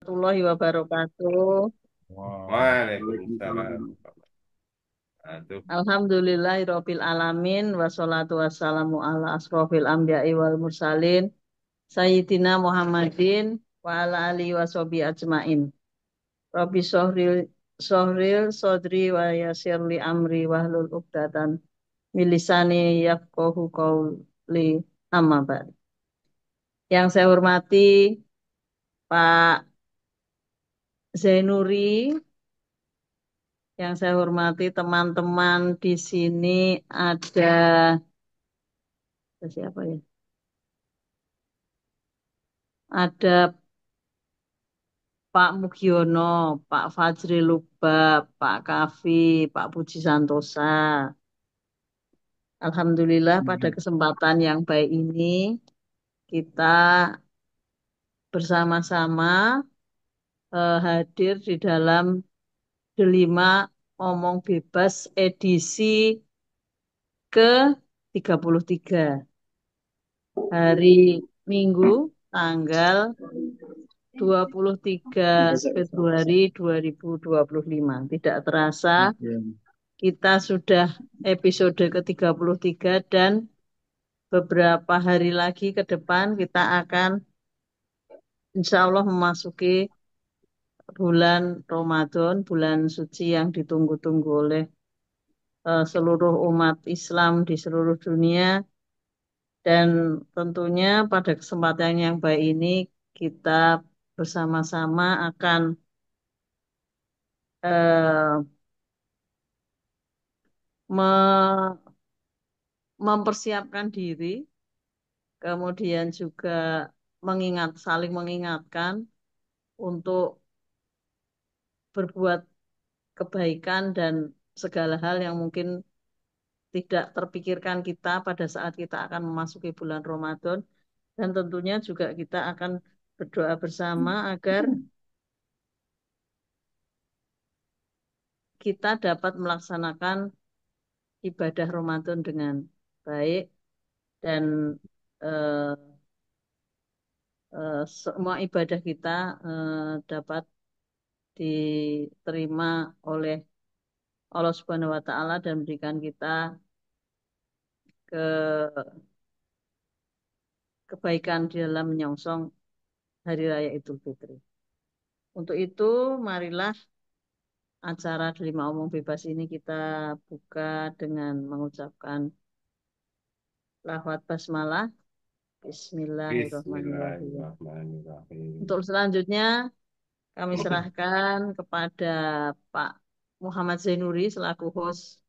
Warahmatullahi wabarakatuh. Waalaikumsalam. Aduh, Alhamdulillahirabbil alamin wassalatu wassalamu ala asrofil anbiya'i wal mursalin Sayyidina Muhammadin wa ala alihi washabihi ajmain. Rabbi sohril sodri wa yasirli amri wahlul uqdatan min lisani yafqahu qawli amma ba'd. Yang saya hormati Pak Zainuri, yang saya hormati teman-teman di sini ada siapa ya? Ada Pak Mugiono, Pak Fajri Lubab, Pak Kavi, Pak Puji Santosa. Alhamdulillah pada kesempatan yang baik ini kita bersama-sama hadir di dalam Delima Omong Bebas edisi ke-33 hari Minggu tanggal 23 Februari 2025. Tidak terasa kita sudah episode ke-33 dan beberapa hari lagi ke depan kita akan insya Allah memasuki bulan Ramadan, bulan suci yang ditunggu-tunggu oleh seluruh umat Islam di seluruh dunia. Dan tentunya pada kesempatan yang baik ini kita bersama-sama akan eh, me- mempersiapkan diri, kemudian juga saling mengingatkan untuk berbuat kebaikan dan segala hal yang mungkin tidak terpikirkan kita pada saat kita akan memasuki bulan Ramadan. Dan tentunya juga kita akan berdoa bersama agar kita dapat melaksanakan ibadah Ramadan dengan baik dan eh, semua ibadah kita dapat diterima oleh Allah Subhanahu wa taala dan berikan kita ke kebaikan di dalam menyongsong hari raya Idul Fitri. Untuk itu, marilah acara Delima Omong Bebas ini kita buka dengan mengucapkan lafaz basmalah. Bismillahirrahmanirrahim. Bismillahirrahmanirrahim. Untuk selanjutnya kami serahkan kepada Pak Muhammad Zainuri selaku host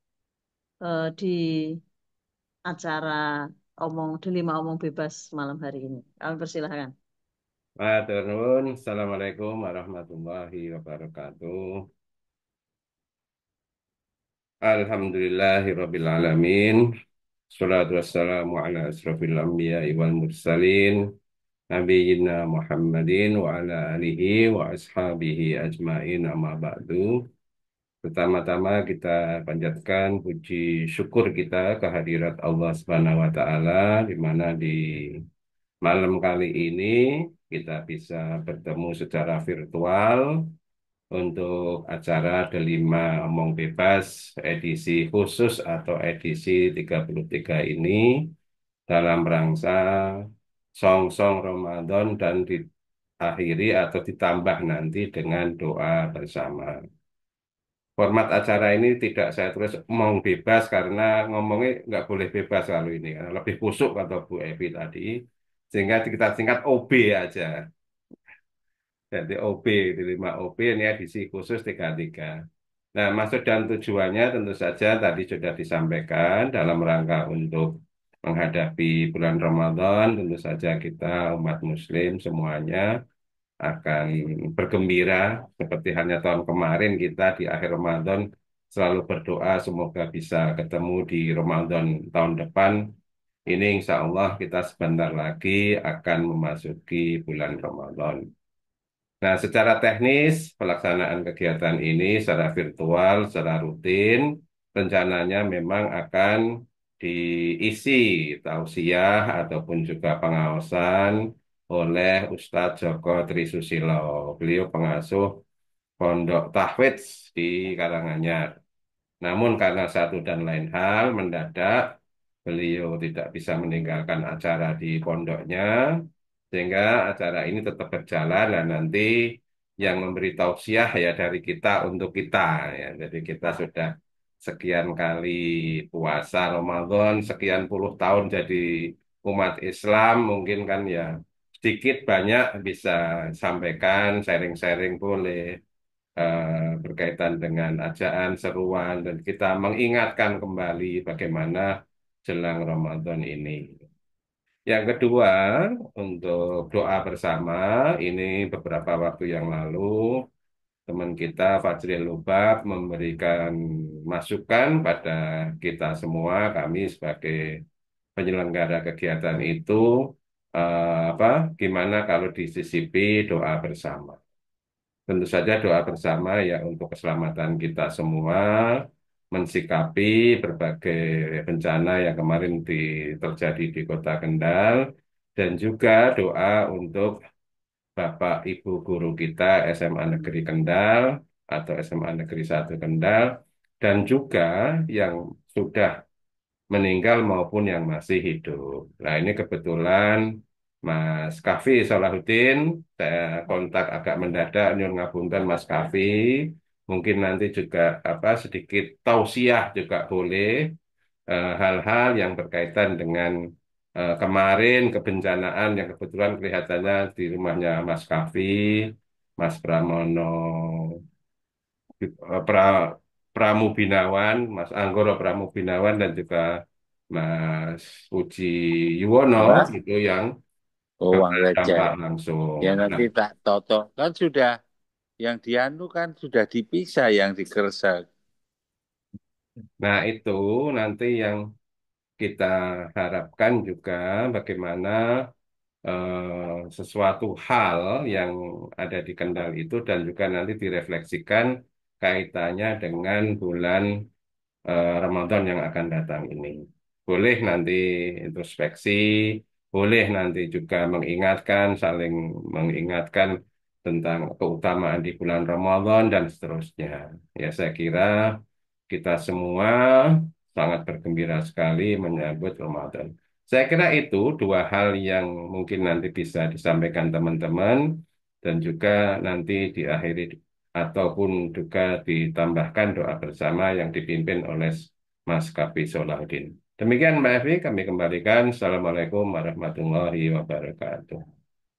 di acara Delima Omong Bebas malam hari ini. Kami persilahkan. Matur nuwun. Assalamualaikum warahmatullahi wabarakatuh. Alhamdulillahirabbil alamin. Shalatu wassalamu ala asrofil anbiya'i wal mursalin. Nabiyina Muhammadin wa ala alihi wa ashabihi ajmain amma ba'du. Pertama-tama kita panjatkan puji syukur kita kehadirat Allah Subhanahu wa taala di mana di malam kali ini kita bisa bertemu secara virtual untuk acara Delima Omong Bebas edisi khusus atau edisi 33 ini dalam rangka Song-Song Ramadan dan diakhiri atau ditambah nanti dengan doa bersama. Format acara ini tidak saya tulis omong bebas karena ngomongnya nggak boleh bebas kalau ini karena lebih kusuk kata Bu Evi tadi sehingga kita singkat OB aja. Jadi OB di 5 OB ini edisi khusus 33. Nah, maksud dan tujuannya tentu saja tadi sudah disampaikan dalam rangka untuk menghadapi bulan Ramadan, tentu saja kita umat Muslim semuanya akan bergembira seperti hanya tahun kemarin kita di akhir Ramadan selalu berdoa semoga bisa ketemu di Ramadan tahun depan. Ini insya Allah kita sebentar lagi akan memasuki bulan Ramadan. Nah, secara teknis pelaksanaan kegiatan ini secara virtual, secara rutin, rencananya memang akan diisi tausiah ataupun juga pengawasan oleh Ustadz Joko Trisusilo. Beliau pengasuh Pondok Tahfidz di Karanganyar. Namun karena satu dan lain hal mendadak beliau tidak bisa meninggalkan acara di pondoknya sehingga acara ini tetap berjalan dan nanti yang memberi tausiah ya dari kita untuk kita ya. Jadi kita sudah sekian kali puasa Ramadan, sekian puluh tahun jadi umat Islam mungkin kan ya sedikit banyak bisa sampaikan, sharing-sharing boleh berkaitan dengan ajaan, seruan, dan kita mengingatkan kembali bagaimana jelang Ramadan ini. Yang kedua, untuk doa bersama, ini beberapa waktu yang lalu, teman kita Fajril Lubab memberikan masukan pada kita semua, kami sebagai penyelenggara kegiatan itu, apa, gimana kalau disisipi doa bersama. Tentu saja doa bersama ya untuk keselamatan kita semua, mensikapi berbagai bencana yang kemarin terjadi di Kota Kendal, dan juga doa untuk Bapak Ibu guru kita SMA Negeri Kendal atau SMA Negeri 1 Kendal, dan juga yang sudah meninggal maupun yang masih hidup. Nah, ini kebetulan Mas Kafi Salahuddin, saya kontak agak mendadak, nyun ngapunten Mas Kafi. Mungkin nanti juga apa sedikit tausiah juga boleh hal-hal yang berkaitan dengan kemarin kebencanaan yang kebetulan kelihatannya di rumahnya Mas Kafi, Mas Pramono, Pra, Pramubinawan, Mas Anggoro Pramubinawan dan juga Mas Puji Yuwono Apa? itu yang Uang kena dampak receh. langsung. Ya Nah, nanti tak toto. Kan sudah, yang dianu kan sudah dipisah yang di Kresek. nah, itu nanti yang kita harapkan juga bagaimana sesuatu hal yang ada di Kendal itu dan juga nanti direfleksikan kaitannya dengan bulan Ramadan yang akan datang ini. Boleh nanti introspeksi, boleh nanti juga mengingatkan, saling mengingatkan tentang keutamaan di bulan Ramadan dan seterusnya. Ya, saya kira kita semua sangat bergembira sekali menyambut Ramadan. Saya kira itu dua hal yang mungkin nanti bisa disampaikan teman-teman dan juga nanti diakhiri ataupun juga ditambahkan doa bersama yang dipimpin oleh Mas Kapi Solahuddin. Demikian Mbak Evi, kami kembalikan. Assalamualaikum warahmatullahi wabarakatuh.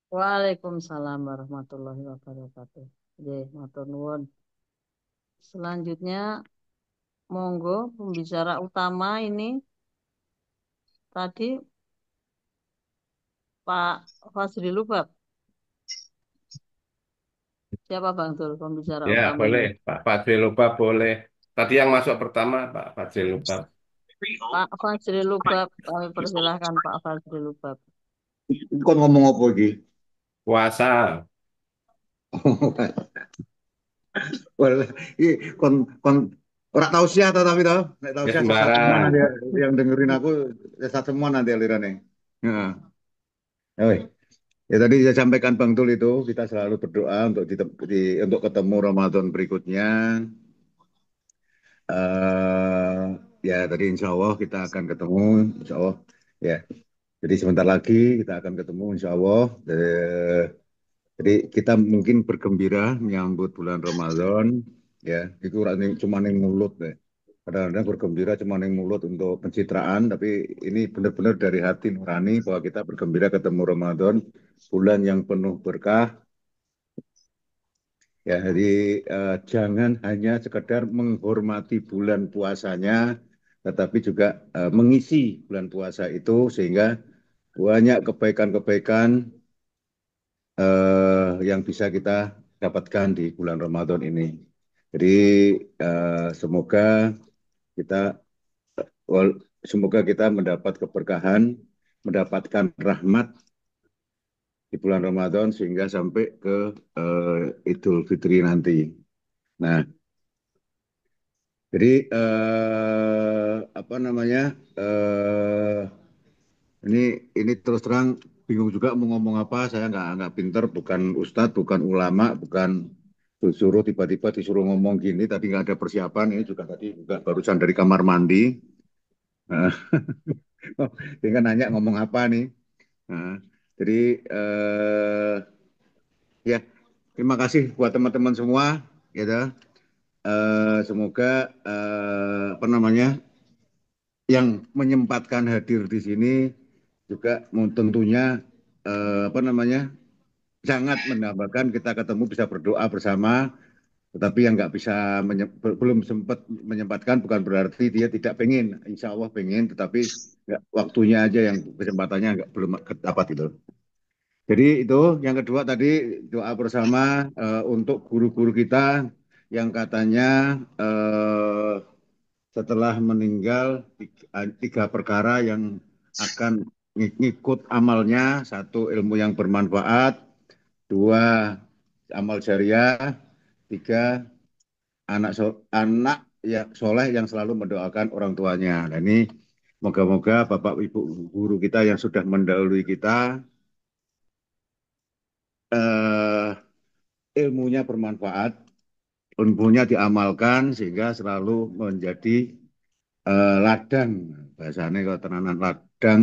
Waalaikumsalam warahmatullahi wabarakatuh. Nggih, matur nuwun. Selanjutnya, monggo pembicara utama ini tadi Pak Fazri Lubab. Siapa Bang Dul pembicara Ya, boleh. utamanya? Pak Fadzil Lubab boleh. Tadi yang masuk pertama, Pak Fadzil Lubab. Pak Fazri Lubab, kami persilahkan Pak Fazri Lubab. Kon ngomong apa iki? Puasa. Well, iki kon kon ora tau sih ta tapi tau. Nek tau Ya sih sesat semua sembarang. nanti yang dengerin aku sesat semua nanti alirannya. Nah, ya weh. Ya tadi saya sampaikan Bang Tul itu kita selalu berdoa untuk untuk ketemu Ramadan berikutnya. Ya tadi insya Allah kita akan ketemu, insya Allah. Ya, jadi sebentar lagi kita akan ketemu, insya Allah. Jadi kita mungkin bergembira menyambut bulan Ramadan, ya itu cuma ning mulut deh. Kadang-kadang bergembira cuma ning mulut untuk pencitraan, tapi ini benar-benar dari hati nurani bahwa kita bergembira ketemu Ramadan, bulan yang penuh berkah. Ya, jadi jangan hanya sekedar menghormati bulan puasanya, tetapi juga mengisi bulan puasa itu sehingga banyak kebaikan-kebaikan yang bisa kita dapatkan di bulan Ramadan ini. Jadi semoga kita semoga kita mendapat keberkahan, mendapatkan rahmat di bulan Ramadan sehingga sampai ke Idul Fitri nanti. Nah, jadi apa namanya? Ini terus terang bingung juga mau ngomong apa. Saya nggak pinter, bukan ustadz, bukan ulama, bukan disuruh tiba-tiba disuruh ngomong gini. Tadi nggak ada persiapan. Ini juga tadi juga barusan dari kamar mandi. Nah, dia kan nanya ngomong apa nih. Nah, jadi ya terima kasih buat teman-teman semua. Gitu. Semoga apa namanya yang menyempatkan hadir di sini juga tentunya apa namanya sangat menambahkan kita ketemu bisa berdoa bersama, tetapi yang nggak bisa belum sempat menyempatkan bukan berarti dia tidak pengen, insya Allah pengen, tetapi waktunya aja yang kesempatannya nggak belum dapat itu. Jadi itu yang kedua tadi doa bersama untuk guru-guru kita yang katanya setelah meninggal tiga perkara yang akan ngikut amalnya, satu ilmu yang bermanfaat, dua amal jariah, tiga anak ya soleh yang selalu mendoakan orang tuanya. Nah ini moga-moga Bapak Ibu guru kita yang sudah mendahului kita eh, ilmunya bermanfaat, ilmunya diamalkan sehingga selalu menjadi ladang, bahasanya kalau tenanan ladang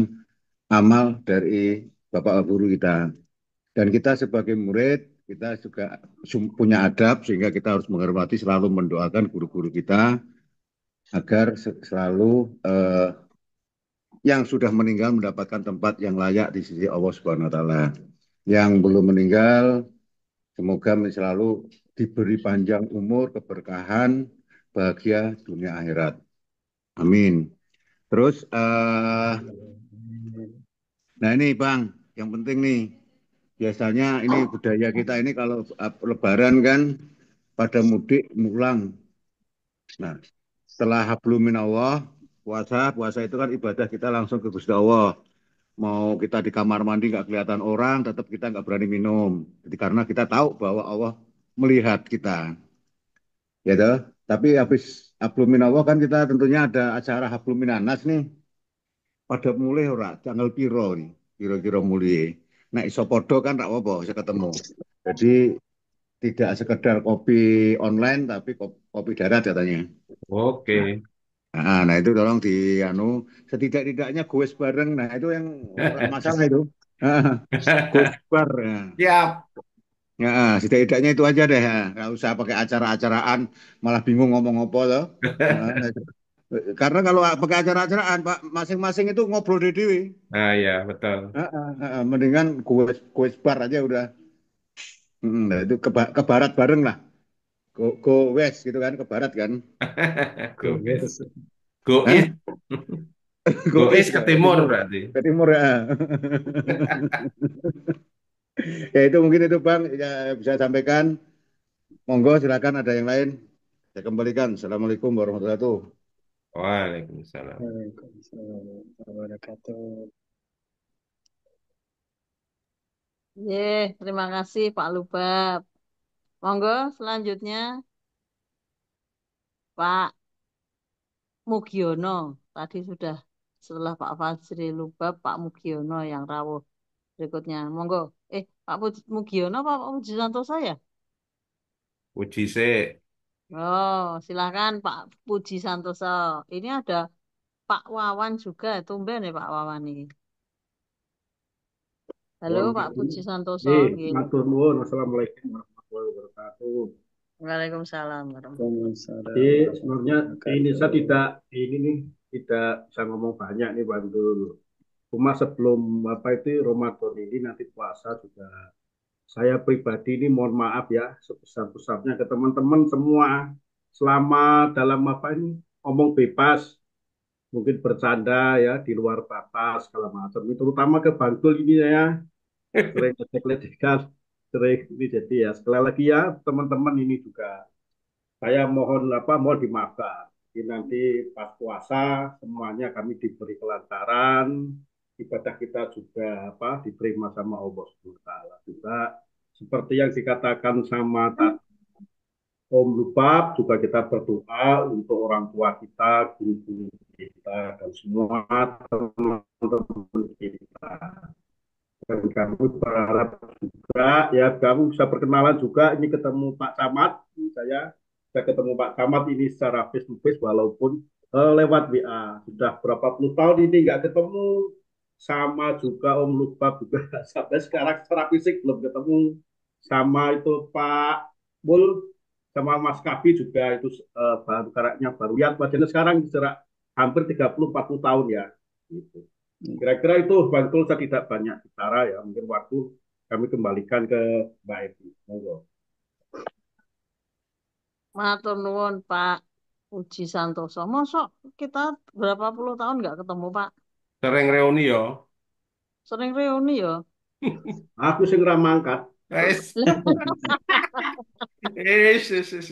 amal dari Bapak Guru kita. Dan kita sebagai murid, kita juga punya adab sehingga kita harus menghormati selalu mendoakan guru-guru kita agar selalu yang sudah meninggal mendapatkan tempat yang layak di sisi Allah Subhanahu wa taala. Yang belum meninggal semoga selalu diberi panjang umur, keberkahan, bahagia dunia akhirat. Amin. Terus nah ini Bang, yang penting nih biasanya ini budaya kita ini kalau Lebaran kan pada mudik mulang. Nah, setelah hablum minallah, puasa itu kan ibadah kita langsung ke Gusti Allah. Mau kita di kamar mandi nggak kelihatan orang, tetap kita nggak berani minum. Jadi karena kita tahu bahwa Allah melihat kita, ya toh. Tapi habis hablum minallah kan kita tentunya ada acara hablum minanas nih. Pada mulai ora, tanggal piro nih, kira-kira mulai. Nah, iso podo kan tak apa, bisa ketemu. Jadi tidak sekedar kopi online tapi kopi darat katanya. Nah, Oke. nah itu tolong di anu setidak-tidaknya goes bareng. Nah itu yang masalah itu. Goes bar. Ya. Siap. Ya, setidak-tidaknya itu aja deh. Ya. Nggak usah pakai acara-acaraan, malah bingung ngomong apa loh. Nah, karena kalau pakai acara-acaraan, Pak, masing-masing itu ngobrol di dewi. Nah, ya, betul. Mendingan goes bar aja udah. Nah, itu ke barat bareng lah. Go west gitu kan, ke barat kan. Go East. Go Hah? East. Go Go east East ke ya, ke timur timur. berarti. Ke timur ya. Ya itu mungkin itu Bang, ya, bisa sampaikan. Monggo silakan ada yang lain. Saya kembalikan. Assalamualaikum warahmatullahi wabarakatuh. Waalaikumsalam. Waalaikumsalam warahmatullahi wabarakatuh. Terima kasih Pak Lubab. Monggo selanjutnya Pak Mugiono. Tadi sudah setelah Pak Fajri Lubab, Pak Mugiono yang rawuh berikutnya. Monggo. Pak Mugiono apa Pak Puji Santoso ya? Uji se. Oh, silakan Pak Puji Santoso. Ini ada Pak Wawan juga. Tumben ya Pak Wawan ini. Halo Mohon Pak izin. Puji Santoso. Nggih. Matur nuwun. Assalamualaikum warahmatullahi wabarakatuh. Waalaikumsalam warahmatullahi Jadi Waalaikumsalam sebenarnya warahmatullahi ini saya wabarakatuh. ini nih tidak bisa ngomong banyak nih Bang Dul. Cuma sebelum apa itu Ramadan ini nanti puasa juga saya pribadi ini mohon maaf ya sebesar-besarnya ke teman-teman semua selama dalam apa ini ngomong bebas mungkin bercanda ya di luar batas segala macam ini terutama ke Bang Dul ini ya sering ledek-ledekan sering ini jadi ya sekali lagi ya teman-teman ini juga saya mohon mohon dimaafkan. Jadi nanti pas puasa semuanya kami diberi kelancaran, ibadah kita juga diterima sama Allah Subhanahu wa taala. Juga seperti yang dikatakan sama Om Lubab juga kita berdoa untuk orang tua kita, guru-guru kita dan semua teman-teman kita. Dan kami berharap juga ya kamu bisa perkenalan juga ini ketemu Pak Camat. Saya ketemu Pak Camat ini secara face to face walaupun lewat WA. Sudah berapa puluh tahun ini nggak ketemu. Sama juga Om Lubab juga sampai sekarang secara fisik belum ketemu. Sama itu Pak Mul sama Mas Kavi juga itu baru karakternya baru lihat wajahnya sekarang secara hampir 30-40 tahun ya. Gitu. Kira-kira itu Bang Tul saya tidak banyak bicara ya. Mungkin waktu kami kembalikan ke Mbak Evi. Monggo. Matur nuwun Pak Puji Santoso. Mosok kita berapa puluh tahun nggak ketemu Pak? Sering reuni ya. Sering reuni ya. Aku sing ramangkat. Wes, wes.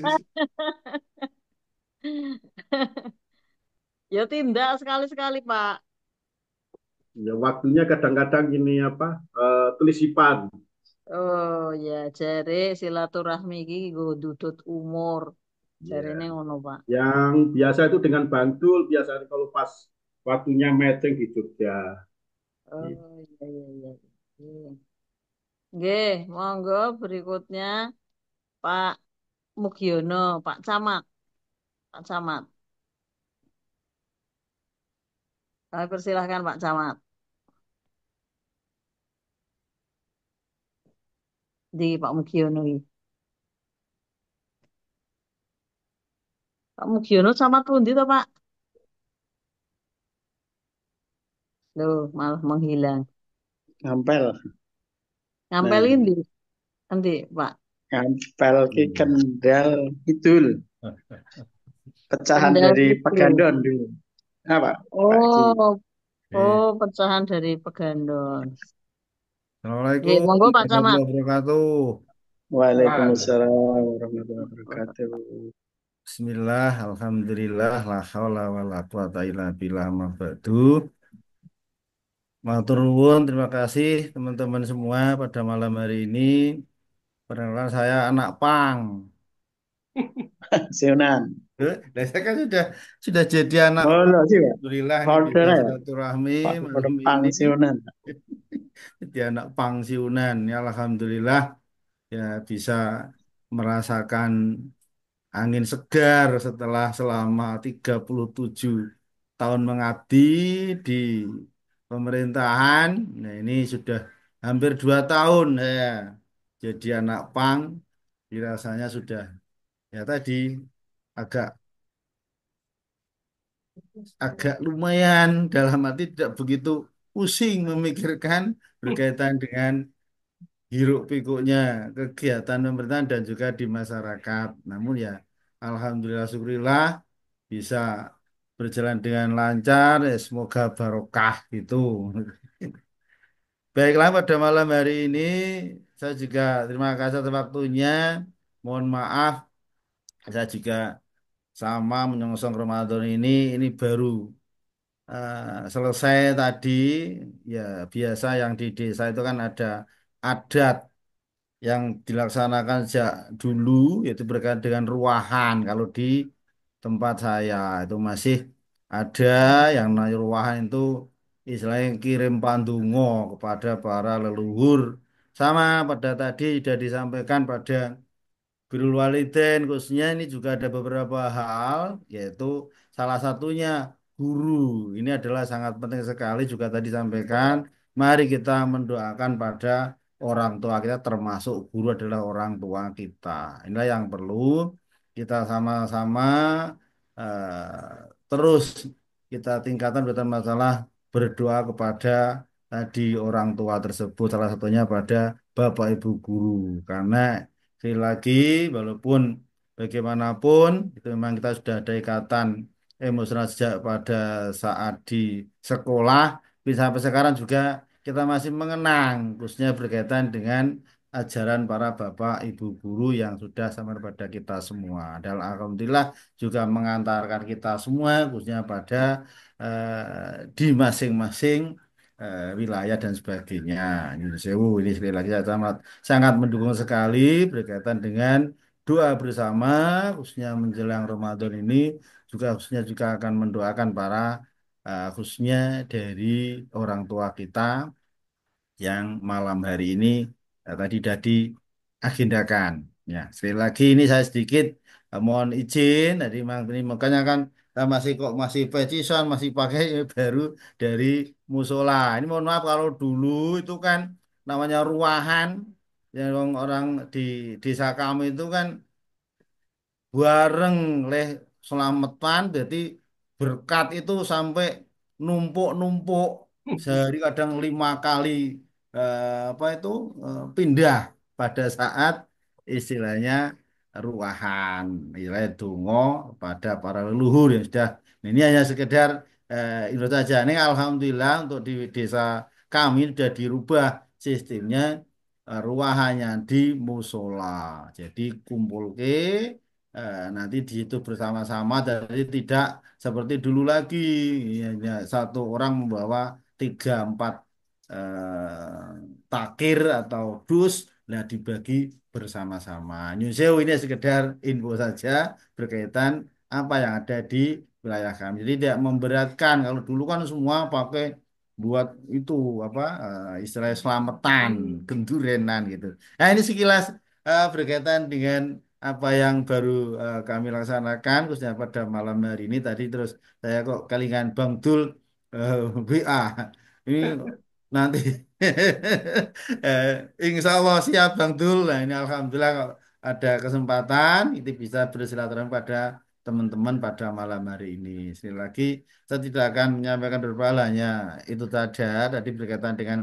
Ya tindak sekali-sekali Pak. Ya waktunya kadang-kadang ini apa telisipan. Oh ya jare silaturahmi iki nggo ndudut umur. Jarene Ya. ngono Pak. Yang biasa itu dengan Bantul, biasanya kalau pas waktunya meeting di Jogja. Gitu. Oh iya iya iya. Iya. Nggih, monggo berikutnya Pak Mugiono, Pak Camat, Pak Camat. Kami persilahkan Pak Camat. Di Pak Mugiono iki. Pak Mugiono Camat pundi to Pak? Loh, malah menghilang. Ngampel. Ngampel Nah, ini endi, Pak? ngampel ki Kendal Kidul. Pecahan Kendal dari Kidul. Pegandon dulu. Apa, Pak Haji? Oh, oh Eh, pecahan dari Pegandon. Nggih, Assalamualaikum monggo Pak Camat. warahmatullahi wabarakatuh. Waalaikumsalam warahmatullahi wabarakatuh. Bismillah, alhamdulillah, la haula wa la quwata illa billah ma ba'du. Matur nuwun, terima kasih teman-teman semua pada malam hari ini. Perkenalkan saya anak pang. Siunan. Saya kan sudah jadi anak Oh, pang. lo sih, Pak. Alhamdulillah ini bisa Holder ya, silaturahmi Pak. Pada malam ini. pangsiunan. Jadi anak pangsiunan. Ya alhamdulillah ya bisa merasakan angin segar setelah selama 37 tahun mengabdi di pemerintahan. Nah, ini sudah hampir 2 tahun ya jadi anak pang. Dirasanya sudah ya tadi agak agak lumayan dalam arti tidak begitu pusing memikirkan berkaitan dengan hiruk pikuknya kegiatan pemerintahan dan juga di masyarakat. Namun ya alhamdulillah syukurillah bisa berjalan dengan lancar ya semoga barokah gitu. Baiklah pada malam hari ini saya juga terima kasih atas waktunya. Mohon maaf saya juga sama menyongsong Ramadan ini baru selesai tadi ya biasa yang di desa itu kan ada adat yang dilaksanakan sejak dulu yaitu berkaitan dengan ruahan. Kalau di tempat saya itu masih ada yang namanya ruahan itu istilahnya kirim pandungo kepada para leluhur. Sama pada tadi sudah disampaikan pada Birrul Walidain khususnya ini juga ada beberapa hal yaitu salah satunya guru. Ini adalah sangat penting sekali juga tadi sampaikan. Mari kita mendoakan pada orang tua kita termasuk guru adalah orang tua kita. Inilah yang perlu kita sama-sama terus kita tingkatkan berkaitan masalah berdoa kepada tadi orang tua tersebut salah satunya pada Bapak Ibu guru karena sekali lagi, walaupun bagaimanapun itu memang kita sudah ada ikatan emosional sejak pada saat di sekolah, tapi sampai sekarang juga kita masih mengenang, khususnya berkaitan dengan ajaran para bapak ibu guru yang sudah sampai pada kita semua. Dan alhamdulillah juga mengantarkan kita semua, khususnya pada di masing-masing wilayah dan sebagainya. Nyun sewu, ini sekali lagi saya sangat mendukung sekali berkaitan dengan doa bersama khususnya menjelang Ramadan ini juga khususnya juga akan mendoakan para khususnya dari orang tua kita yang malam hari ini tadi sudah diagendakan. Ya, sekali lagi ini saya sedikit mohon izin, jadi makanya kan masih pecisan, masih pakai baru dari musola. Ini mohon maaf kalau dulu itu kan namanya ruahan, yang orang di desa kami itu kan bareng leh selamatan jadi berkat itu sampai numpuk-numpuk sehari kadang 5 kali apa itu pindah pada saat istilahnya ruahan istilahnya dongo pada para leluhur yang sudah. Nah, ini hanya sekedar itu saja. Ini alhamdulillah untuk di desa kami sudah dirubah sistemnya, ruahannya di musola. Jadi kumpul ke nanti di situ bersama-sama, jadi tidak seperti dulu lagi. Ya, satu orang membawa 3 4 takir atau dus, nah dibagi bersama-sama. New Sewu ini sekedar info saja berkaitan apa yang ada di wilayah kami. Jadi tidak memberatkan. Kalau dulu kan semua pakai buat itu apa istilahnya selamatan, gendurenan gitu. Nah ini sekilas berkaitan dengan apa yang baru kami laksanakan khususnya pada malam hari ini tadi. Terus saya kok kalingan Bang Dul eh, WA ini nanti eh, insya Allah siap Bang Dul. Nah ini alhamdulillah kok ada kesempatan itu bisa bersilaturahmi pada teman-teman pada malam hari ini. Sekali lagi saya tidak akan menyampaikan berbala, hanya itu saja tadi berkaitan dengan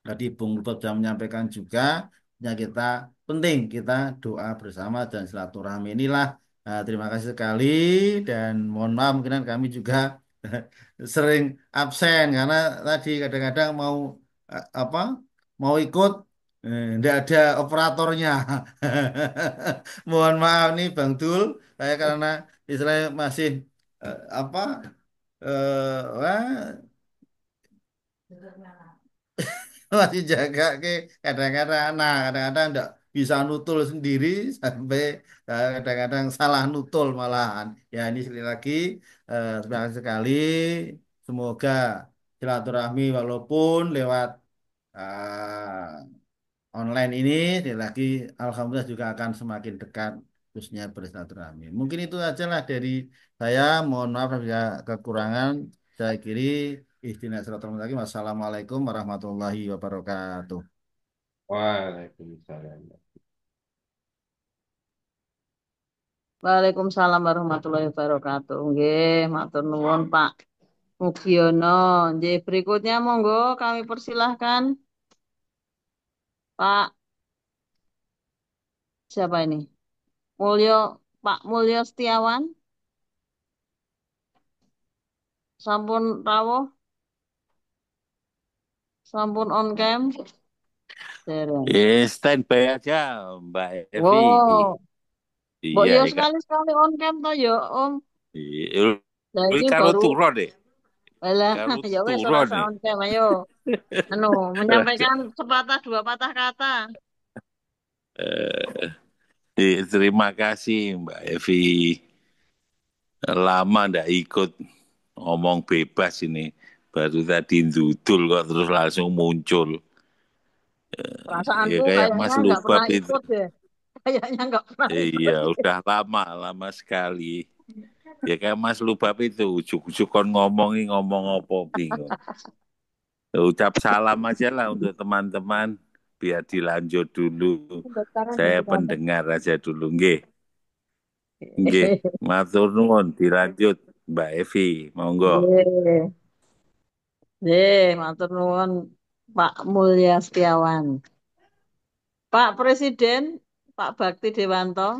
tadi Bung Lutut sudah menyampaikan juga, ya kita penting kita doa bersama dan silaturahmi inilah. Terima kasih sekali dan mohon maaf mungkin kami juga sering absen karena tadi kadang-kadang mau apa mau ikut tidak ada operatornya. Mohon maaf nih Bang Dul, saya karena istilahnya masih apa wah, masih jaga ke kadang-kadang kadang-kadang enggak bisa nutul sendiri sampai kadang-kadang salah nutul malahan ya. Ini sekali lagi terima kasih sekali, semoga silaturahmi walaupun lewat online ini sekali lagi alhamdulillah juga akan semakin dekat khususnya bersilaturahmi. Mungkin itu aja lah dari saya, mohon maaf apabila kekurangan. Saya kiri Ihdinas siratal mustaqim. Wassalamualaikum warahmatullahi wabarakatuh. Waalaikumsalam. Waalaikumsalam warahmatullahi wabarakatuh. Nggih, matur nuwun Pak Mugiono. Nggih, berikutnya monggo kami persilahkan Pak siapa ini? Mulyo Pak Mulyo Setiawan. Sampun rawuh, sampun on cam. Dereng. Standby aja Mbak Evi. Wow, mbok Iya, yo ya kan. sekali-sekali on cam to yo Om. Iya, Lah ini ini karo baru turun deh. alah Karo ya wes ora turun usah nih. on cam ayo. Anu, menyampaikan sepatah dua patah kata. Terima kasih Mbak Evi. Lama ndak ikut ngomong bebas ini. Baru tadi dudul kok terus langsung muncul. Ya Perasaanku kayak kayaknya Mas nggak Lubab pernah itu. ikut deh. Kayaknya nggak pernah Iya, ikut. udah lama, lama sekali. Ya kayak Mas Lubab itu, ujuk-ujuk kon ngomong apa bingung. Ucap salam aja lah untuk teman-teman, biar dilanjut dulu. Sekarang Saya jadi apa? pendengar aja dulu, nggih. Nggih, matur nuwun, dilanjut Mbak Evi, monggo. Nggih. Nggih, matur nuwun Pak Mulya Setiawan. Pak Presiden, Pak Bakti Dewanto,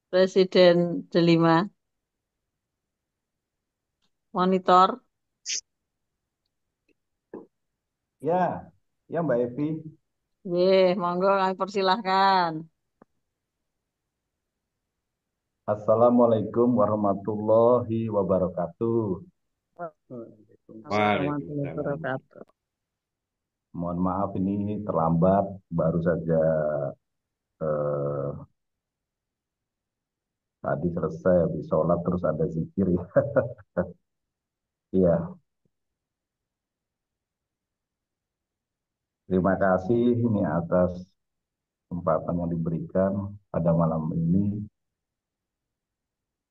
Presiden Delima, Monitor. Ya, ya Mbak Evi. Nggih, monggo kami persilahkan. Assalamualaikum warahmatullahi wabarakatuh. Waalaikumsalam warahmatullahi Waalaikumsalam. wabarakatuh. Mohon maaf ini terlambat, baru saja eh, tadi selesai habis sholat terus ada zikir ya. Iya, Terima kasih ini atas kesempatan yang diberikan pada malam ini.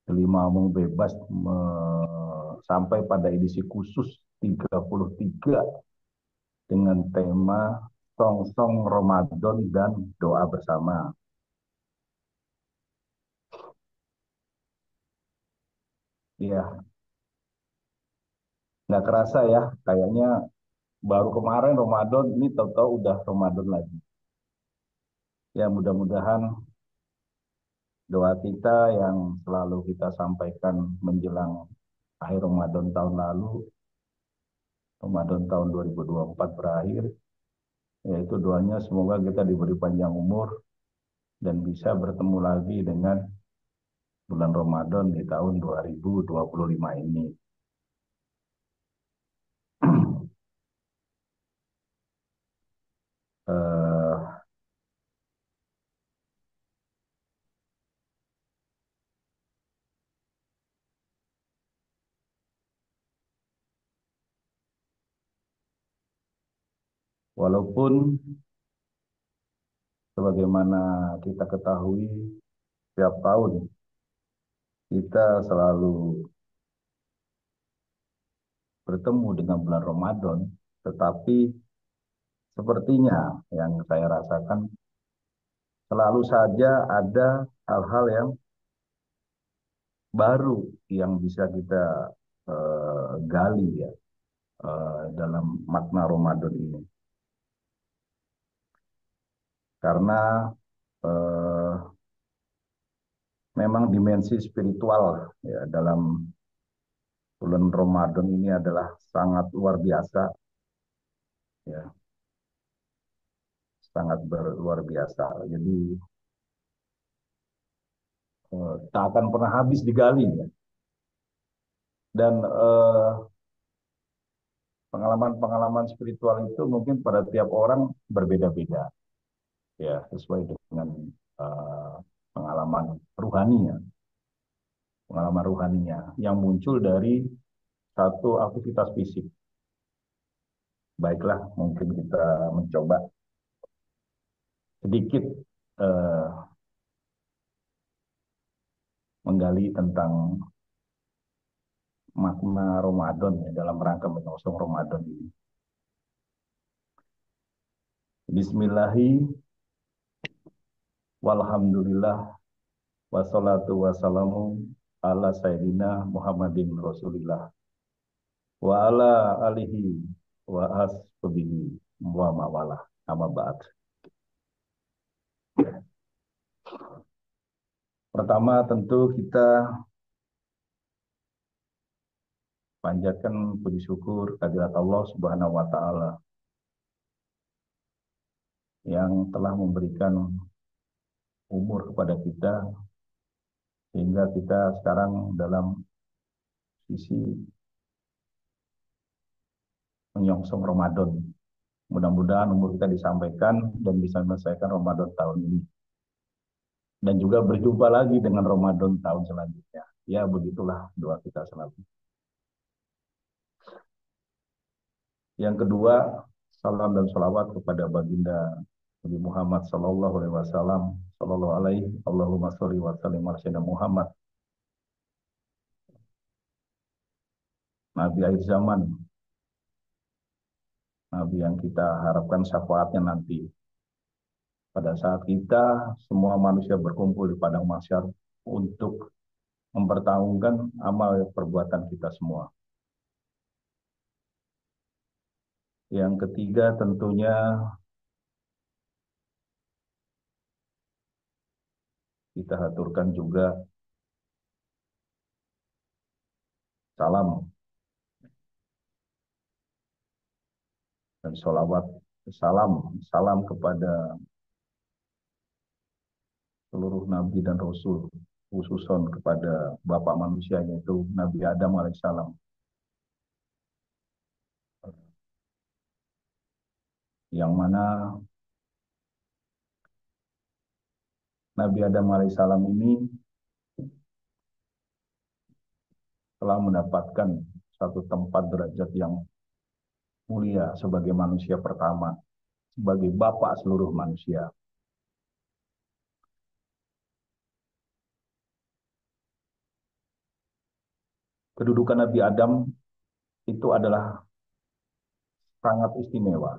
Kelima Omong Bebas sampai pada edisi khusus 33 dengan tema Song-Song Ramadan dan Doa Bersama. Iya, nggak kerasa ya, kayaknya baru kemarin Ramadan, ini tahu-tahu udah Ramadan lagi. Ya, mudah-mudahan doa kita yang selalu kita sampaikan menjelang akhir Ramadan tahun lalu, Ramadan tahun 2024 berakhir, yaitu doanya semoga kita diberi panjang umur dan bisa bertemu lagi dengan bulan Ramadan di tahun 2025 ini. Eh, Walaupun sebagaimana kita ketahui setiap tahun kita selalu bertemu dengan bulan Ramadan, tetapi sepertinya yang saya rasakan selalu saja ada hal-hal yang baru yang bisa kita gali ya dalam makna Ramadan ini. Karena eh, memang dimensi spiritual ya dalam bulan Ramadan ini adalah sangat luar biasa ya, sangat luar biasa. Jadi tak akan pernah habis digali ya. Dan pengalaman-pengalaman spiritual itu mungkin pada tiap orang berbeda-beda ya, sesuai dengan uh, pengalaman ruhaninya, pengalaman ruhaninya yang muncul dari satu aktivitas fisik. Baiklah, mungkin kita mencoba sedikit uh, menggali tentang makna Ramadan ya, dalam rangka menyongsong Ramadan ini. Bismillahirrahmanirrahim. Walhamdulillah wassalatu wassalamu ala sayyidina Muhammadin Rasulillah wa ala alihi wa ashabihi wa mawalah amma ba'd. Pertama tentu kita panjatkan puji syukur kehadirat Allah Subhanahu wa taala yang telah memberikan umur kepada kita sehingga kita sekarang dalam sisi menyongsong Ramadan. Mudah-mudahan umur kita disampaikan dan bisa menyelesaikan Ramadan tahun ini. Dan juga berjumpa lagi dengan Ramadan tahun selanjutnya. Ya, begitulah doa kita selalu. Yang kedua, salam dan sholawat kepada baginda Nabi Muhammad sallallahu alaihi wasallam, sallallahu alaihi Allahumma sholli wa sallim ala sayyidina Muhammad. Nabi akhir zaman, Nabi yang kita harapkan syafaatnya nanti. Pada saat kita semua manusia berkumpul di padang mahsyar untuk mempertanggungjawabkan amal perbuatan kita semua. Yang ketiga tentunya kita haturkan juga salam dan sholawat, salam kepada seluruh nabi dan rasul, khususon kepada bapak manusia yaitu Nabi Adam alaihissalam, yang mana Nabi Adam alaihissalam ini telah mendapatkan satu tempat derajat yang mulia sebagai manusia pertama, sebagai bapak seluruh manusia. Kedudukan Nabi Adam itu adalah sangat istimewa.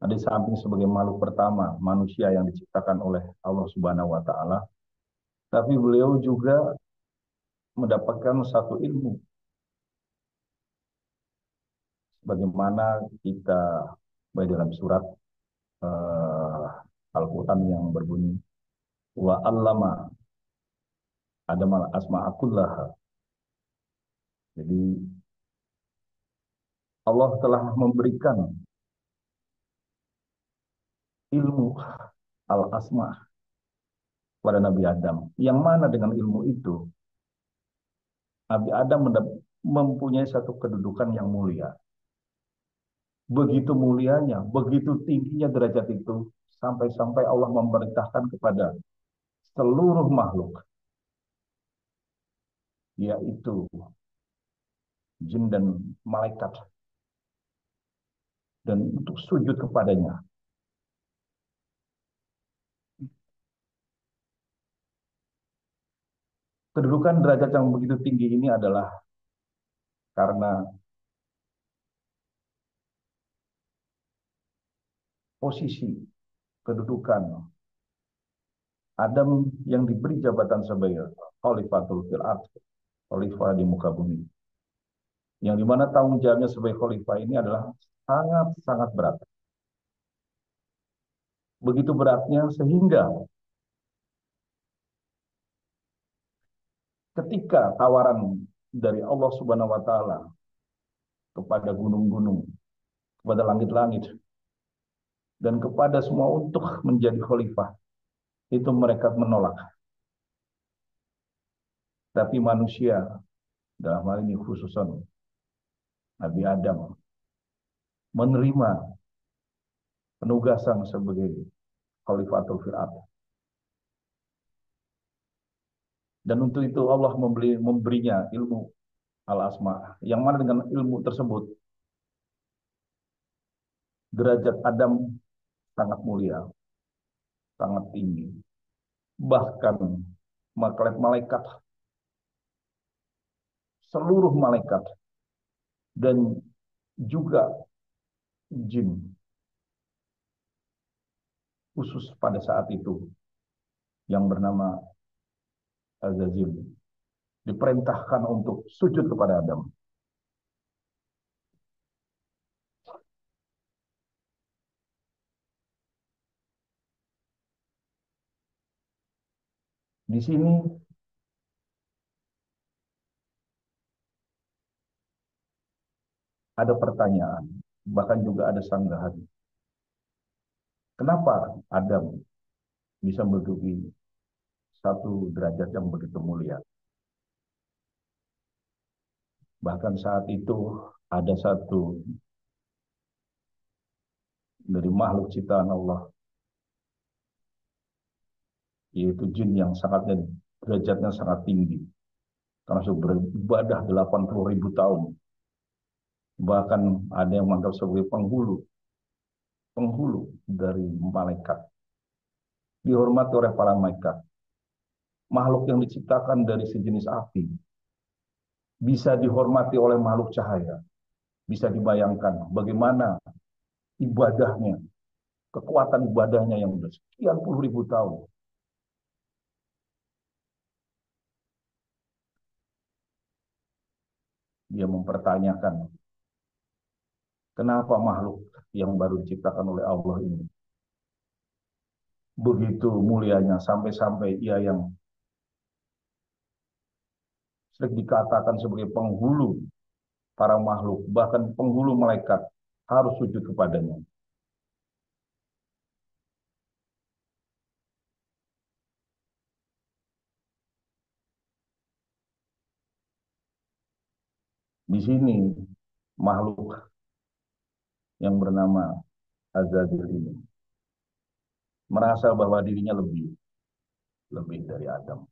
Nah, di samping sebagai makhluk pertama manusia yang diciptakan oleh Allah Subhanahu wa taala, tapi beliau juga mendapatkan satu ilmu bagaimana kita baik dalam surat Al-Qur'an yang berbunyi wa 'allama Adamal asma'a kullaha. Jadi Allah telah memberikan ilmu al-asma kepada Nabi Adam. Yang mana dengan ilmu itu Nabi Adam mempunyai satu kedudukan yang mulia. Begitu mulianya, begitu tingginya derajat itu, sampai-sampai Allah memerintahkan kepada seluruh makhluk, yaitu jin dan malaikat, dan untuk sujud kepadanya. Kedudukan derajat yang begitu tinggi ini adalah karena posisi, kedudukan Adam yang diberi jabatan sebagai Khalifatul fil ardh, khalifah di muka bumi. Yang dimana tanggung jawabnya sebagai khalifah ini adalah sangat-sangat berat. Begitu beratnya sehingga ketika tawaran dari Allah Subhanahu wa taala kepada gunung-gunung, kepada langit-langit, dan kepada semua untuk menjadi khalifah, itu mereka menolak. Tapi manusia, dalam hal ini khususnya Nabi Adam, menerima penugasan sebagai Khalifatul fil ardh. Dan untuk itu Allah memberinya ilmu al-asma, yang mana dengan ilmu tersebut derajat Adam sangat mulia, sangat tinggi. Bahkan malaikat, seluruh malaikat, dan juga jin, khusus pada saat itu, yang bernama Azazil, diperintahkan untuk sujud kepada Adam. Di sini ada pertanyaan, bahkan juga ada sanggahan. Kenapa Adam bisa menduduki satu derajat yang begitu mulia? Bahkan saat itu ada satu dari makhluk ciptaan Allah, yaitu jin yang derajatnya sangat tinggi, karena sudah beribadah 80.000 tahun. Bahkan ada yang menganggap sebagai penghulu dari malaikat. Dihormati oleh para malaikat. Makhluk yang diciptakan dari sejenis api bisa dihormati oleh makhluk cahaya. Bisa dibayangkan bagaimana ibadahnya, kekuatan ibadahnya yang sudah sekian puluh ribu tahun. Dia mempertanyakan, kenapa makhluk yang baru diciptakan oleh Allah ini begitu mulianya, sampai-sampai ia yang sering dikatakan sebagai penghulu para makhluk, bahkan penghulu malaikat, harus sujud kepadanya. Di sini makhluk yang bernama Azazil ini merasa bahwa dirinya lebih dari Adam.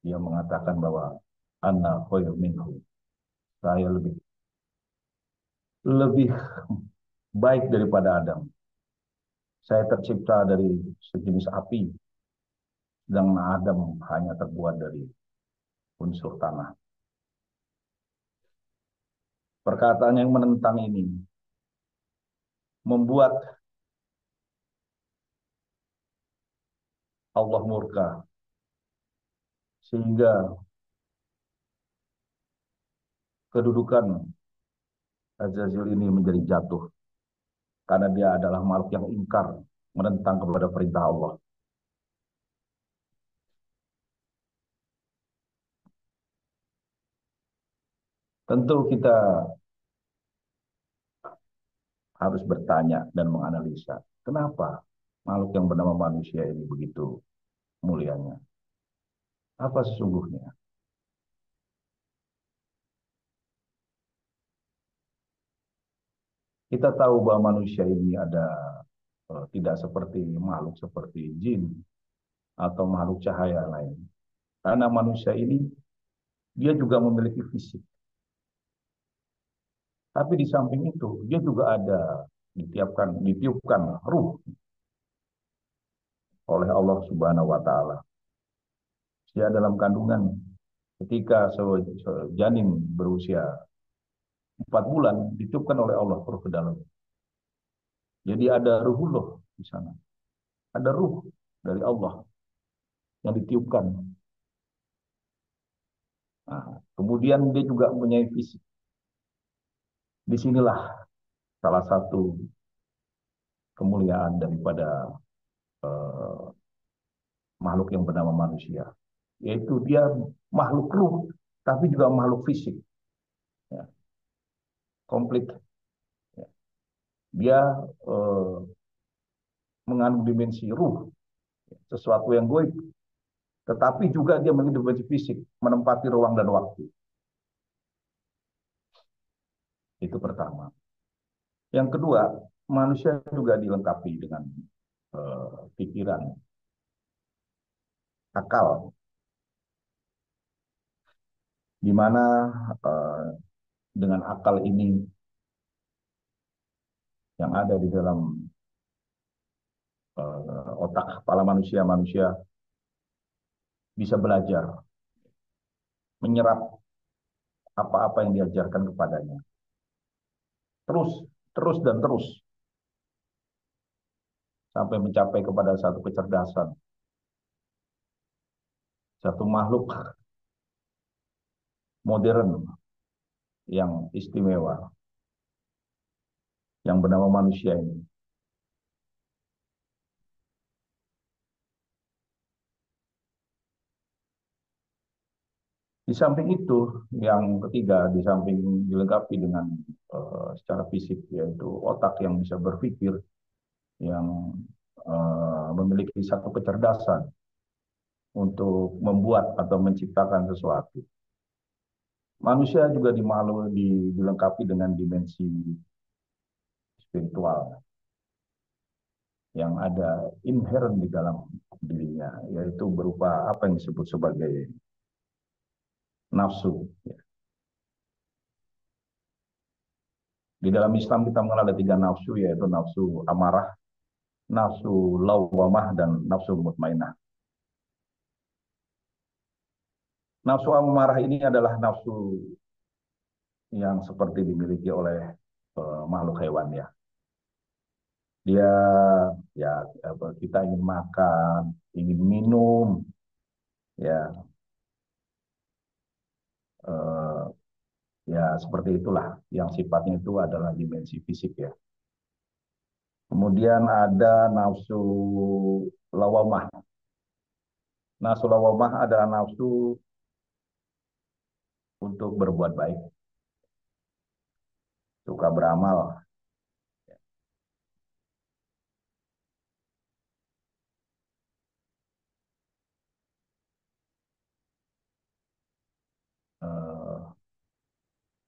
Dia mengatakan bahwa ana khairu minhu, saya lebih lebih baik daripada Adam. Saya tercipta dari sejenis api, sedangkan Adam hanya terbuat dari unsur tanah. Perkataan yang menentang ini membuat Allah murka, sehingga kedudukan Azazil ini menjadi jatuh, karena dia adalah makhluk yang ingkar, menentang kepada perintah Allah. Tentu kita harus bertanya dan menganalisa, kenapa makhluk yang bernama manusia ini begitu mulianya? Apa sesungguhnya? Kita tahu bahwa manusia ini ada tidak seperti makhluk seperti jin atau makhluk cahaya lain. Karena manusia ini dia juga memiliki fisik. Tapi di samping itu dia juga ada ditiupkan ruh oleh Allah Subhanahu wa taala. Dia dalam kandungan ketika janin berusia 4 bulan ditiupkan oleh Allah ruh ke dalam. Jadi ada ruhullah di sana. Ada ruh dari Allah yang ditiupkan. Nah, kemudian dia juga mempunyai fisik. Disinilah salah satu kemuliaan daripada makhluk yang bernama manusia. Yaitu dia makhluk ruh, tapi juga makhluk fisik. Ya, komplit. Ya. Dia mengandung dimensi ruh, sesuatu yang goib. Tetapi juga dia memiliki dimensi fisik, menempati ruang dan waktu. Itu pertama. Yang kedua, manusia juga dilengkapi dengan pikiran, akal, di mana dengan akal ini yang ada di dalam otak kepala manusia bisa belajar, menyerap apa-apa yang diajarkan kepadanya. Terus dan terus. Sampai mencapai kepada satu kecerdasan. Satu makhluk modern yang istimewa. Yang bernama manusia ini. Di samping itu, yang ketiga, di samping dilengkapi dengan secara fisik, yaitu otak yang bisa berpikir, yang memiliki satu kecerdasan untuk membuat atau menciptakan sesuatu. Manusia juga dilengkapi dengan dimensi spiritual yang ada inherent di dalam dirinya, yaitu berupa apa yang disebut sebagai nafsu. Di dalam Islam kita mengenal ada 3 nafsu, yaitu nafsu amarah, nafsu lawwamah, dan nafsu mutmainah. Nafsu amarah ini adalah nafsu yang seperti dimiliki oleh makhluk hewan ya. Dia kita ingin makan, ingin minum, ya, ya seperti itulah yang sifatnya itu adalah dimensi fisik ya. Kemudian ada nafsu lawamah. Nafsu lawamah adalah nafsu untuk berbuat baik, suka beramal.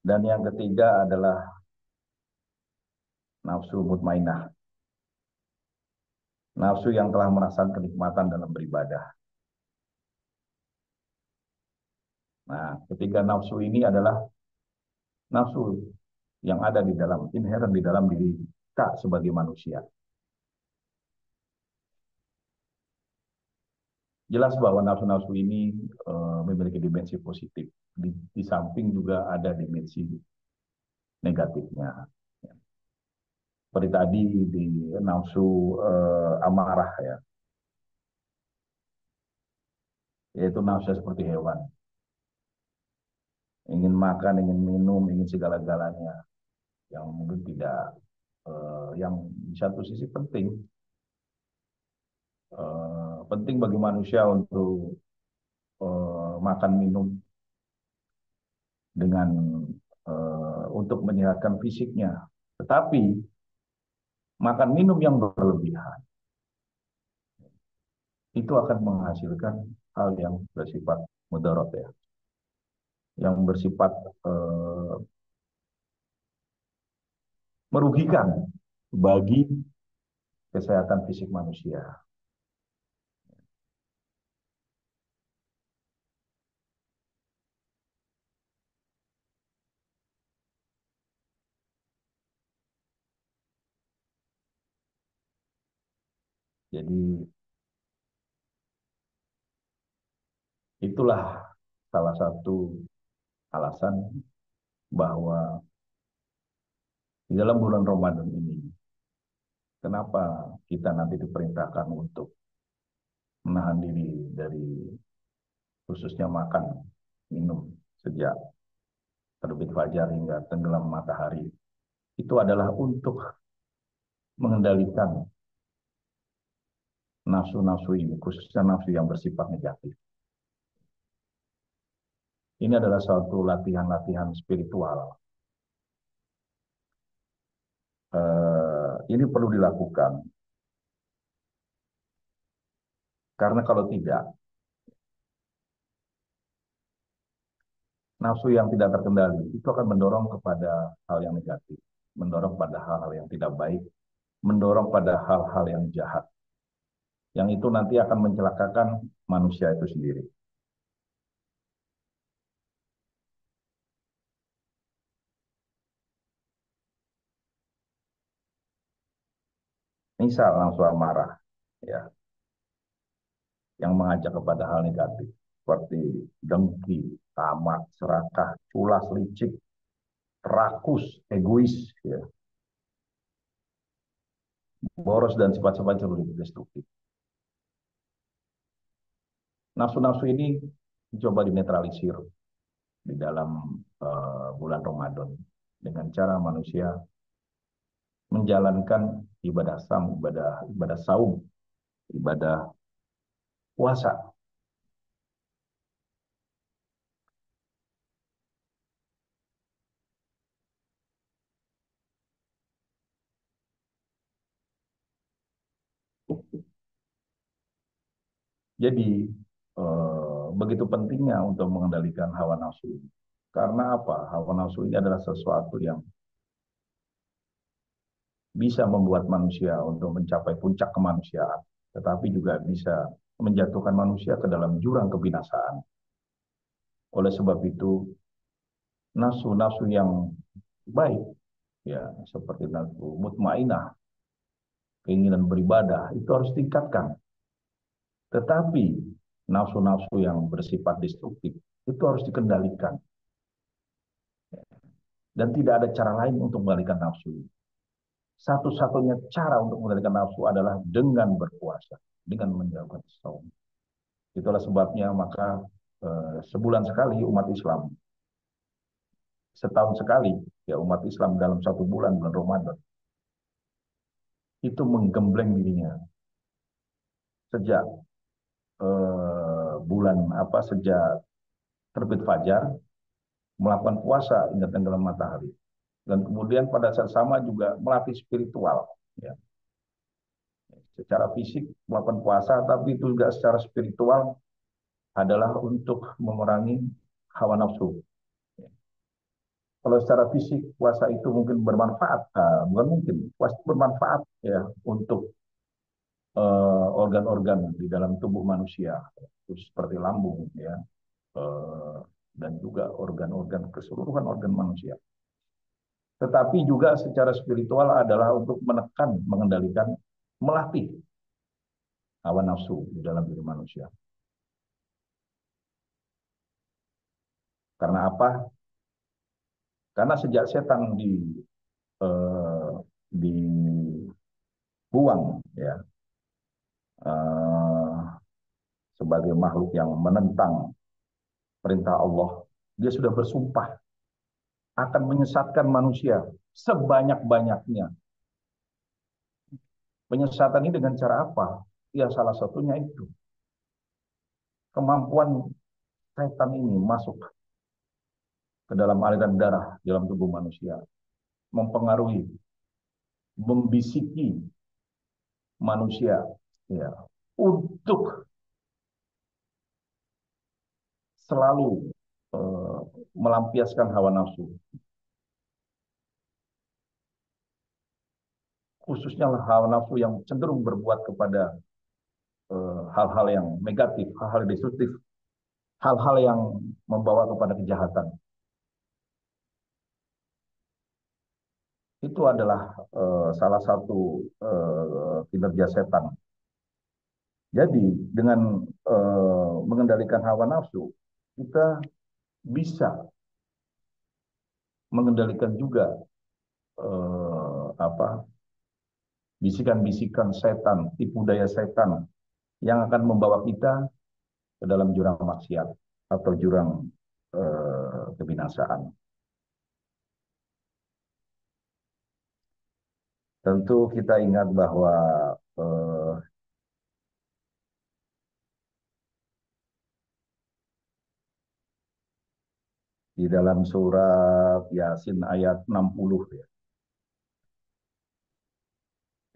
Dan yang ketiga adalah nafsu mutmainah. Nafsu yang telah merasakan kenikmatan dalam beribadah. Nah, ketiga nafsu ini adalah nafsu yang ada di dalam inherent di dalam diri kita sebagai manusia. Jelas bahwa nafsu-nafsu ini memiliki dimensi positif. Di samping juga ada dimensi negatifnya. Seperti tadi di nafsu amarah ya, yaitu nafsu seperti hewan. Ingin makan, ingin minum, ingin segala-galanya. Yang mungkin tidak, yang di satu sisi penting. Penting bagi manusia untuk makan minum dengan untuk menyehatkan fisiknya. Tetapi makan minum yang berlebihan itu akan menghasilkan hal yang bersifat mudarat ya, yang bersifat merugikan bagi kesehatan fisik manusia. Jadi itulah salah satu alasan bahwa di dalam bulan Ramadan ini, kenapa kita nanti diperintahkan untuk menahan diri dari khususnya makan, minum sejak terbit fajar hingga tenggelam matahari. Itu adalah untuk mengendalikan nafsu-nafsu ini, khususnya nafsu yang bersifat negatif. Ini adalah suatu latihan-latihan spiritual. Ini perlu dilakukan. Karena kalau tidak, nafsu yang tidak terkendali itu akan mendorong kepada hal yang negatif, mendorong pada hal-hal yang tidak baik, mendorong pada hal-hal yang jahat. Yang itu nanti akan mencelakakan manusia itu sendiri. Misal nafsu amarah, ya, yang mengajak kepada hal negatif, seperti dengki, tamak, serakah, culas, licik, rakus, egois, ya, boros dan sifat-sifat yang destruktif. Nafsu-nafsu ini coba dinetralisir di dalam bulan Ramadan dengan cara manusia menjalankan ibadah saum, ibadah puasa. Jadi begitu pentingnya untuk mengendalikan hawa nafsu ini. Karena apa? Hawa nafsu ini adalah sesuatu yang bisa membuat manusia untuk mencapai puncak kemanusiaan, tetapi juga bisa menjatuhkan manusia ke dalam jurang kebinasaan. Oleh sebab itu, nafsu-nafsu yang baik, ya seperti nafsu mutmainah, keinginan beribadah, itu harus tingkatkan. Tetapi nafsu-nafsu yang bersifat destruktif itu harus dikendalikan. Dan tidak ada cara lain untuk mengendalikan nafsu. Satu-satunya cara untuk mengendalikan nafsu adalah dengan berpuasa, dengan menjalankan saum. Itulah sebabnya maka sebulan sekali umat Islam, setahun sekali ya umat Islam dalam satu bulan Ramadan itu menggembleng dirinya sejak sejak terbit fajar melakukan puasa hingga tenggelam matahari, dan kemudian pada saat sama juga melatih spiritual ya. Secara fisik melakukan puasa, tapi itu juga secara spiritual adalah untuk mengurangi hawa nafsu. Kalau secara fisik puasa itu mungkin bermanfaat, bukan mungkin, puasa bermanfaat ya untuk organ-organ di dalam tubuh manusia, seperti lambung ya, dan juga organ-organ keseluruhan organ manusia. tetapi juga secara spiritual adalah untuk menekan, mengendalikan, melatih hawa nafsu di dalam diri manusia. Karena apa? Karena sejak setan dibuang ya eh, sebagai makhluk yang menentang perintah Allah, dia sudah bersumpah akan menyesatkan manusia sebanyak-banyaknya. Penyesatan ini dengan cara apa? Ya salah satunya itu. Kemampuan setan ini masuk ke dalam aliran darah dalam tubuh manusia. Mempengaruhi, membisiki manusia ya, untuk selalu melampiaskan hawa nafsu. Khususnya hawa nafsu yang cenderung berbuat kepada hal-hal yang negatif, hal-hal destruktif, hal-hal yang membawa kepada kejahatan. Itu adalah salah satu kinerja setan. Jadi dengan mengendalikan hawa nafsu, kita bisa mengendalikan juga bisikan-bisikan setan, tipu daya setan yang akan membawa kita ke dalam jurang maksiat atau jurang kebinasaan. Tentu kita ingat bahwa di dalam surat Yasin ayat 60 ya,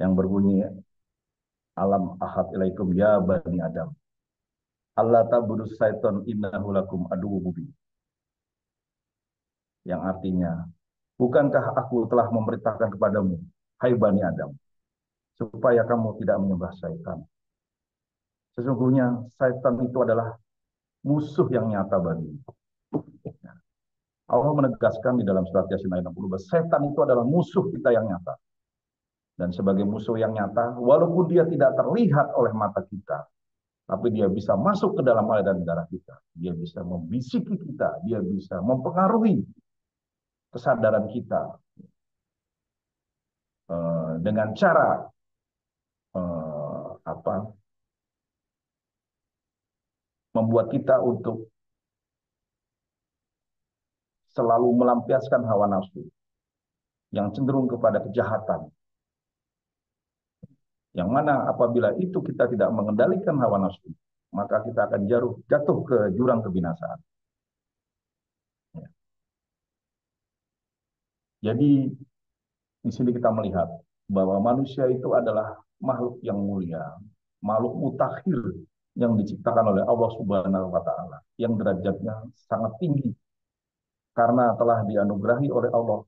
yang berbunyi alam ahad ilaikum ya bani Adam Allah ta'budu syaiton innahu lakum aduwwum mubin, yang artinya bukankah aku telah memerintahkan kepadamu hai bani Adam supaya kamu tidak menyembah syaitan. Sesungguhnya syaitan itu adalah musuh yang nyata bagimu. Allah menegaskan di dalam surat Yasin ayat 60 bahwa setan itu adalah musuh kita yang nyata. Dan sebagai musuh yang nyata, walaupun dia tidak terlihat oleh mata kita, tapi dia bisa masuk ke dalam aliran darah kita. Dia bisa membisiki kita, dia bisa mempengaruhi kesadaran kita dengan cara membuat kita untuk selalu melampiaskan hawa nafsu yang cenderung kepada kejahatan. Yang mana apabila itu kita tidak mengendalikan hawa nafsu, maka kita akan jatuh ke jurang kebinasaan. Ya. Jadi di sini kita melihat bahwa manusia itu adalah makhluk yang mulia, makhluk mutakhir yang diciptakan oleh Allah Subhanahu wa taala, yang derajatnya sangat tinggi karena telah dianugerahi oleh Allah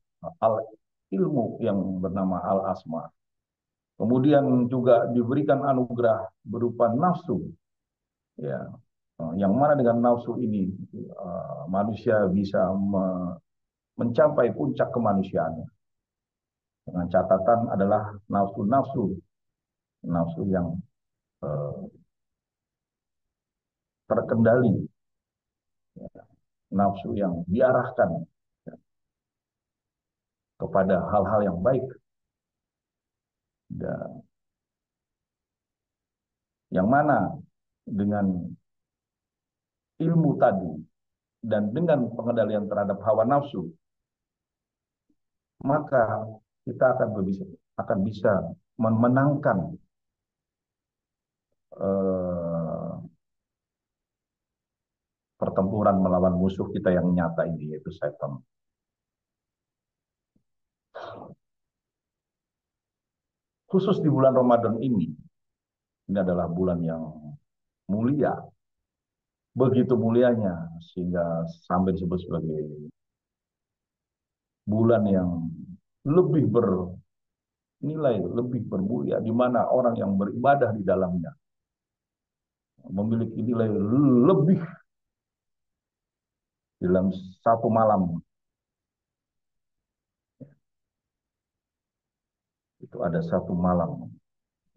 ilmu yang bernama al-asma. Kemudian juga diberikan anugerah berupa nafsu, ya, yang mana dengan nafsu ini manusia bisa mencapai puncak kemanusiaannya. Dengan catatan adalah nafsu yang terkendali, nafsu yang diarahkan kepada hal-hal yang baik, dan yang mana dengan ilmu tadi dan dengan pengendalian terhadap hawa nafsu, maka kita akan bisa memenangkan pertempuran melawan musuh kita yang nyata ini, yaitu setan. Khusus di bulan Ramadan ini adalah bulan yang mulia, begitu mulianya sehingga sampai disebut sebagai bulan yang lebih bernilai, lebih bermulia, di mana orang yang beribadah di dalamnya memiliki nilai lebih dalam satu malam itu ada satu malam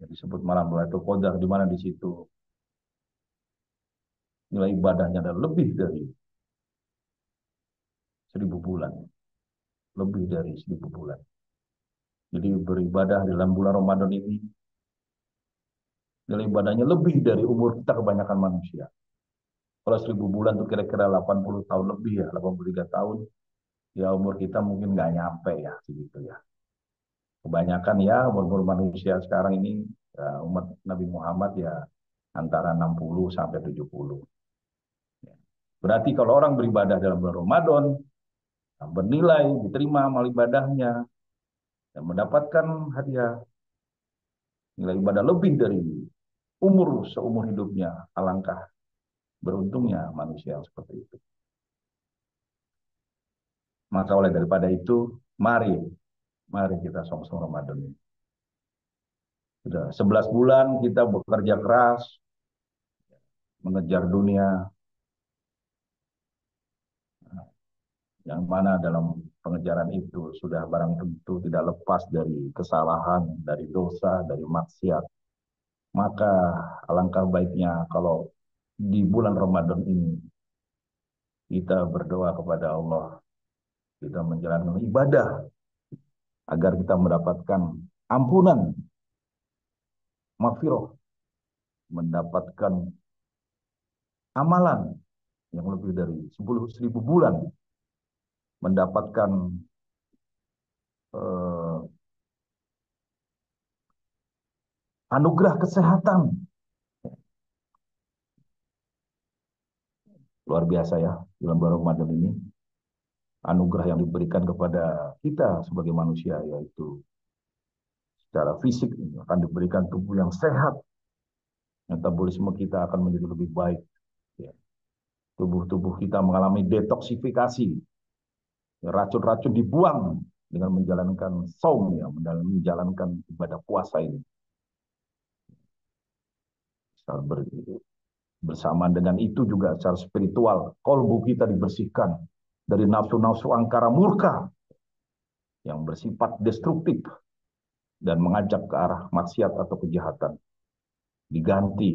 yang disebut malam Lailatul Qadar, di mana di situ nilai ibadahnya adalah lebih dari 1000 bulan, lebih dari 1000 bulan. Jadi beribadah dalam bulan Ramadan ini nilai ibadahnya lebih dari umur kita kebanyakan manusia. Kalau 1000 bulan itu kira-kira 80 tahun lebih ya, 83 tahun. Ya umur kita mungkin nggak nyampe ya segitu ya. Kebanyakan ya umur manusia sekarang ini ya, umat Nabi Muhammad ya antara 60 sampai 70. Berarti kalau orang beribadah dalam bulan Ramadan, bernilai, diterima amal ibadahnya, dan mendapatkan hadiah nilai ibadah lebih dari seumur hidupnya, alangkah beruntungnya manusia yang seperti itu. Maka oleh daripada itu, mari kita song-song Ramadan ini. Sudah 11 bulan kita bekerja keras, mengejar dunia, yang mana dalam pengejaran itu sudah barang tentu tidak lepas dari kesalahan, dari dosa, dari maksiat. Maka alangkah baiknya kalau di bulan Ramadan ini kita berdoa kepada Allah, kita menjalankan ibadah agar kita mendapatkan ampunan, maghfirah, mendapatkan amalan yang lebih dari 10.000 bulan, mendapatkan anugerah kesehatan. Luar biasa ya, dalam bulan Ramadan ini. Anugerah yang diberikan kepada kita sebagai manusia, yaitu secara fisik akan diberikan tubuh yang sehat. Metabolisme kita akan menjadi lebih baik. Ya. Tubuh kita mengalami detoksifikasi. Racun-racun dibuang dengan menjalankan saum, ya, menjalankan ibadah puasa ini. Bersamaan dengan itu juga secara spiritual, kolbu kita dibersihkan dari nafsu-nafsu angkara murka yang bersifat destruktif dan mengajak ke arah maksiat atau kejahatan. Diganti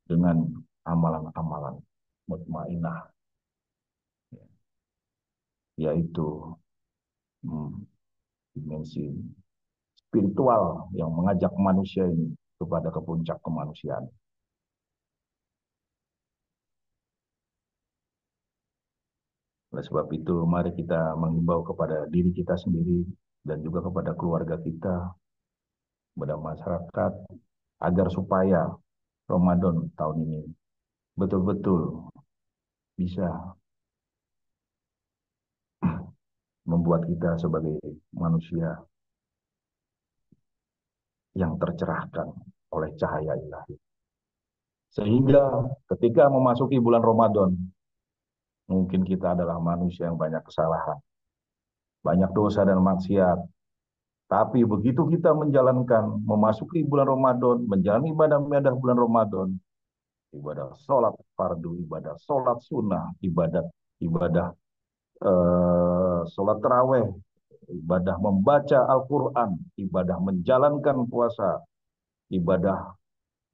dengan amalan-amalan mutmainah, yaitu dimensi spiritual yang mengajak manusia ini kepada ke puncak kemanusiaan. Oleh sebab itu, mari kita menghimbau kepada diri kita sendiri dan juga kepada keluarga kita, kepada masyarakat, agar supaya Ramadan tahun ini betul-betul bisa membuat kita sebagai manusia yang tercerahkan oleh cahaya ilahi. Sehingga ketika memasuki bulan Ramadan, mungkin kita adalah manusia yang banyak kesalahan, banyak dosa dan maksiat. Tapi begitu kita menjalankan, memasuki bulan Ramadan, menjalani ibadah-ibadah bulan Ramadan, ibadah sholat fardu, ibadah sholat sunnah, ibadah sholat taraweh, ibadah membaca Al-Quran, ibadah menjalankan puasa, ibadah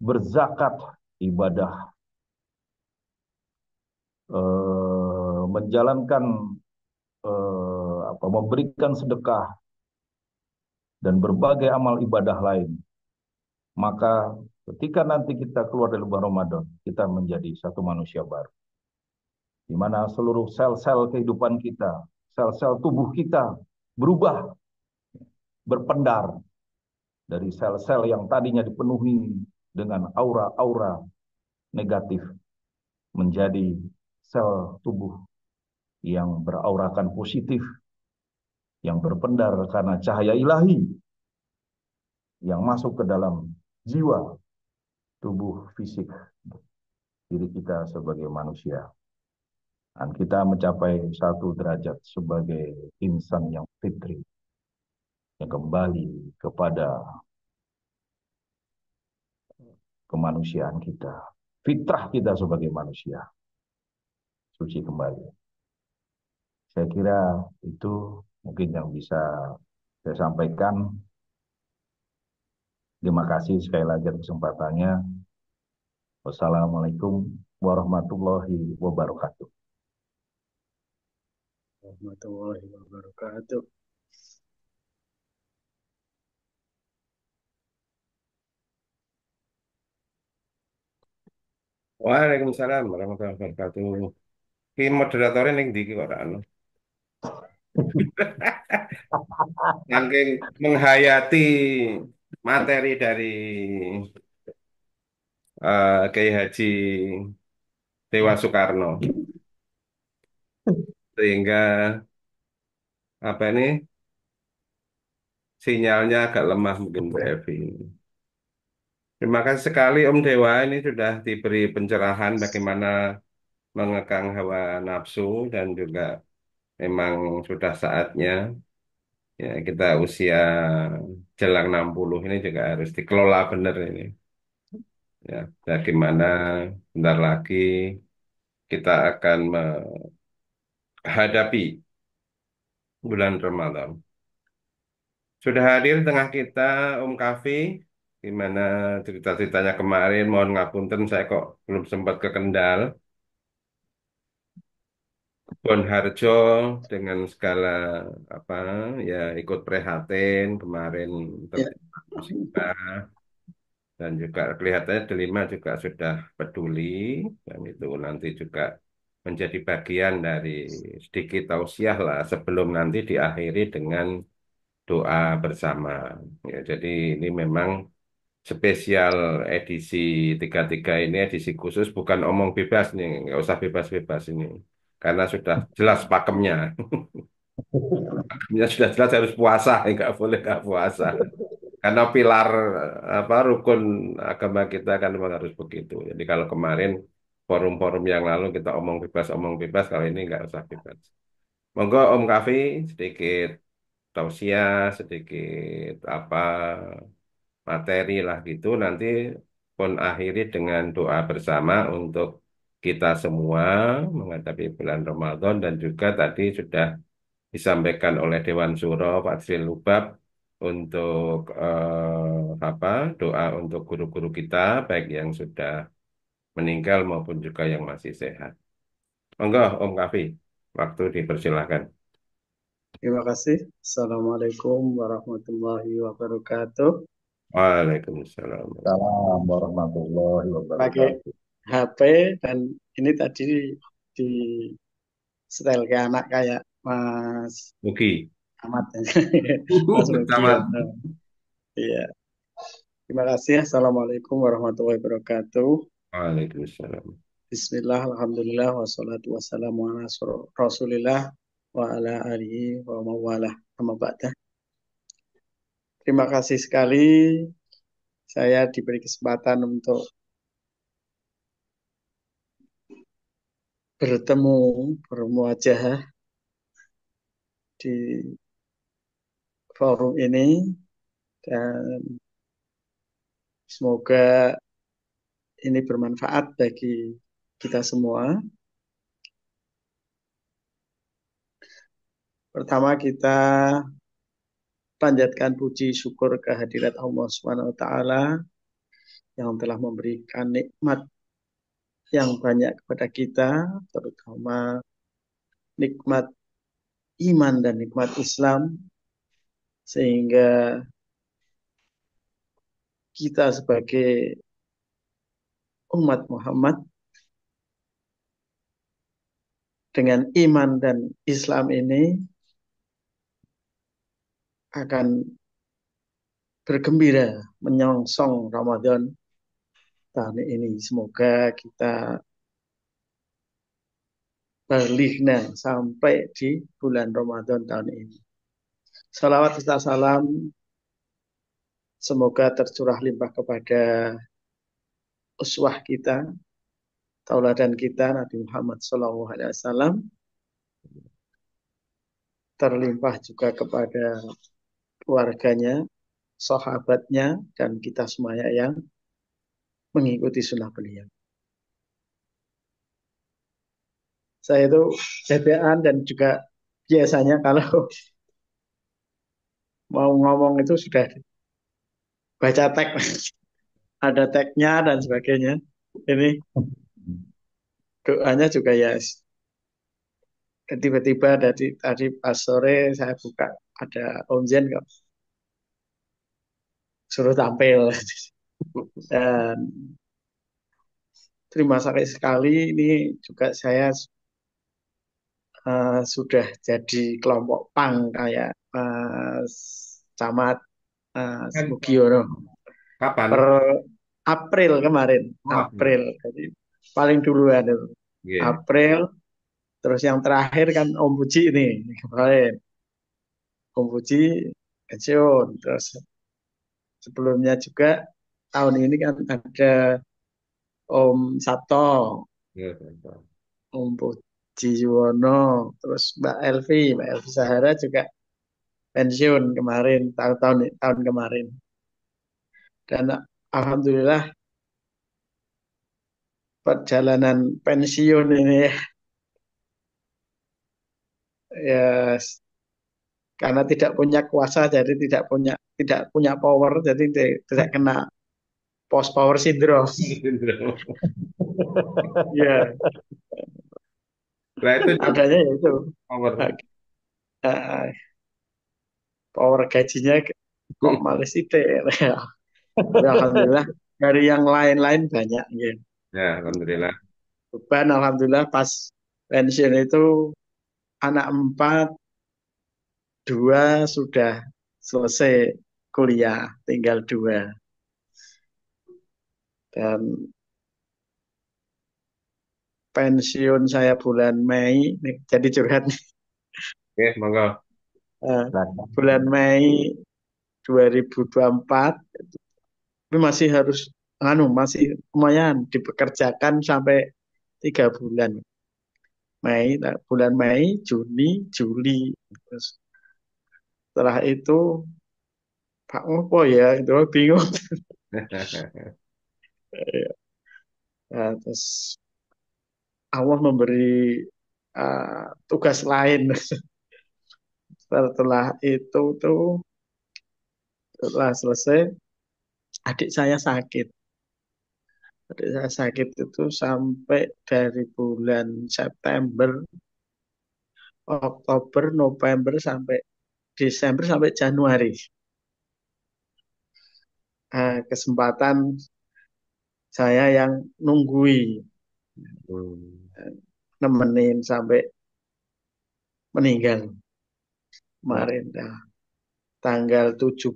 berzakat, ibadah menjalankan memberikan sedekah dan berbagai amal ibadah lain. Maka ketika nanti kita keluar dari bulan Ramadan, kita menjadi satu manusia baru, di mana seluruh sel-sel kehidupan kita, sel-sel tubuh kita berubah, berpendar dari sel-sel yang tadinya dipenuhi dengan aura-aura negatif menjadi sel tubuh yang beraurakan positif, yang berpendar karena cahaya ilahi yang masuk ke dalam jiwa, tubuh fisik diri kita sebagai manusia. Dan kita mencapai satu derajat sebagai insan yang fitri, yang kembali kepada kemanusiaan kita, fitrah kita sebagai manusia, suci kembali. Saya kira itu mungkin yang bisa saya sampaikan. Terima kasih sekali lagi atas kesempatannya. Wassalamualaikum warahmatullahi wabarakatuh. Warahmatullahi wabarakatuh. Waalaikumsalam warahmatullahi wabarakatuh. Ki moderatornya ning ndi ki kok ora ono. Saking menghayati materi dari Kiai Haji Dewa Soekarno sehingga apa ini sinyalnya agak lemah mungkin Bu Evi. Terima kasih sekali Om Dewa ini sudah diberi pencerahan bagaimana mengekang hawa nafsu dan juga memang sudah saatnya ya kita usia jelang 60 ini juga harus dikelola benar ini. Ya, bagaimana bentar lagi kita akan menghadapi bulan Ramadan. Sudah hadir di tengah kita Om Kafi, gimana cerita-ceritanya kemarin, mohon ngapunten saya kok belum sempat ke Kendal. Bon Harjo dengan segala apa ya ikut prihatin kemarin Ya, tertimpa musibah dan juga kelihatannya Delima juga sudah peduli dan itu nanti juga menjadi bagian dari sedikit tausiah lah sebelum nanti diakhiri dengan doa bersama. Ya, jadi ini memang spesial edisi 33 ini edisi khusus bukan omong bebas nih, nggak usah bebas-bebas ini. Karena sudah jelas pakemnya. Pakemnya sudah jelas harus puasa, nggak boleh nggak puasa. Karena pilar apa rukun agama kita kan memang harus begitu. Jadi kalau kemarin forum-forum yang lalu kita omong bebas, kalau ini nggak usah bebas. Monggo Om Kafi sedikit tausiah, sedikit apa materi lah gitu nanti pun akhiri dengan doa bersama untuk kita semua menghadapi bulan Ramadan dan juga tadi sudah disampaikan oleh Dewan Suro Pak Sri Lubab untuk apa doa untuk guru-guru kita baik yang sudah meninggal maupun juga yang masih sehat. Monggo Om Kafi, waktu dipersilahkan. terima kasih. Assalamualaikum warahmatullahi wabarakatuh. Waalaikumsalam. Salam warahmatullahi Pakai wabarakatuh. HP dan ini tadi di setel ke anak kayak Mas Mugi. Ahmad. Mas Mugi Selamat. ya. Iya. Terima kasih. Assalamualaikum warahmatullahi wabarakatuh. Waalaikumsalam. Bismillah, alhamdulillah, wassalatu wassalamu ala rasulillah wa ala alihi wa mawalah. Amma ba'da. Terima kasih sekali saya diberi kesempatan untuk bertemu, bermuajahah di forum ini dan semoga ini bermanfaat bagi kita semua. Pertama kita panjatkan puji syukur kehadirat Allah Subhanahu wa taala yang telah memberikan nikmat yang banyak kepada kita, terutama nikmat iman dan nikmat Islam, sehingga kita sebagai umat Muhammad dengan iman dan Islam ini akan bergembira menyongsong Ramadan tahun ini. Semoga kita berlighna sampai di bulan Ramadan tahun ini. Salawat serta salam semoga tercurah limpah kepada uswah kita, tauladan kita Nabi Muhammad SAW, terlimpah juga kepada keluarganya, sahabatnya, dan kita semuanya yang mengikuti sunnah beliau. Saya itu bebean dan juga biasanya kalau mau ngomong itu sudah baca teks, ada teksnya dan sebagainya. Ini doanya juga ya tiba-tiba tadi pas sore saya buka ada Om Zen kok suruh tampil dan terima kasih sekali ini juga saya sudah jadi kelompok pang kayak Mas Camat Mugiono Kapan? per April kemarin Oh, April. April jadi paling duluan itu Iya. April terus yang terakhir kan Om Puji ini kemarin Om Puji pensiun terus sebelumnya juga tahun ini kan ada Om Sabto, Iya, betul. Om Puji Yuwono, terus Mbak Elvi Sahara juga pensiun kemarin tahun kemarin. Dan alhamdulillah perjalanan pensiun ini ya karena tidak punya kuasa jadi tidak punya power jadi tidak kena post power syndrome. Ya, Nah, itu juga adanya itu power. eh, power gajinya kok males itu. Tapi alhamdulillah dari yang lain-lain banyak ya. Ya, alhamdulillah. Beban alhamdulillah pas pensiun itu anak 4, 2 sudah selesai kuliah, tinggal 2. Dan pensiun saya bulan Mei, nih, jadi curhat nih. Oke, monggo. Bulan Mei 2024, tapi masih harus masih lumayan dipekerjakan sampai 3 bulan. Bulan Mei, Juni, Juli. Terus setelah itu Pak Ngopo ya, itu bingung. Nah, terus Allah memberi tugas lain. Setelah itu tuh setelah selesai adik saya sakit. Adik saya sakit itu sampai dari bulan September, Oktober, November sampai Desember sampai Januari. Kesempatan saya yang nunggui, nemenin sampai meninggal kemarin. Nah, tanggal 17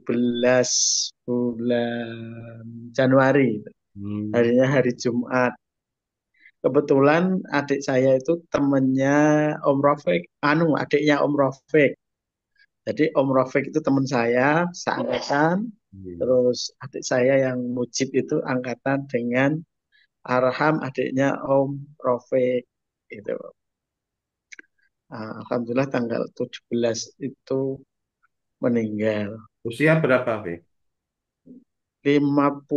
bulan Januari. Harinya hari Jumat. Kebetulan adik saya itu temennya Om Rafiq, adiknya Om Rafiq. Jadi Om Rafiq itu teman saya, seangkatan. Terus adik saya yang Mujib itu angkatan dengan Arham, adiknya Om Rafiq. Gitu. Alhamdulillah tanggal 17 itu meninggal. Usia berapa, Fi? 51,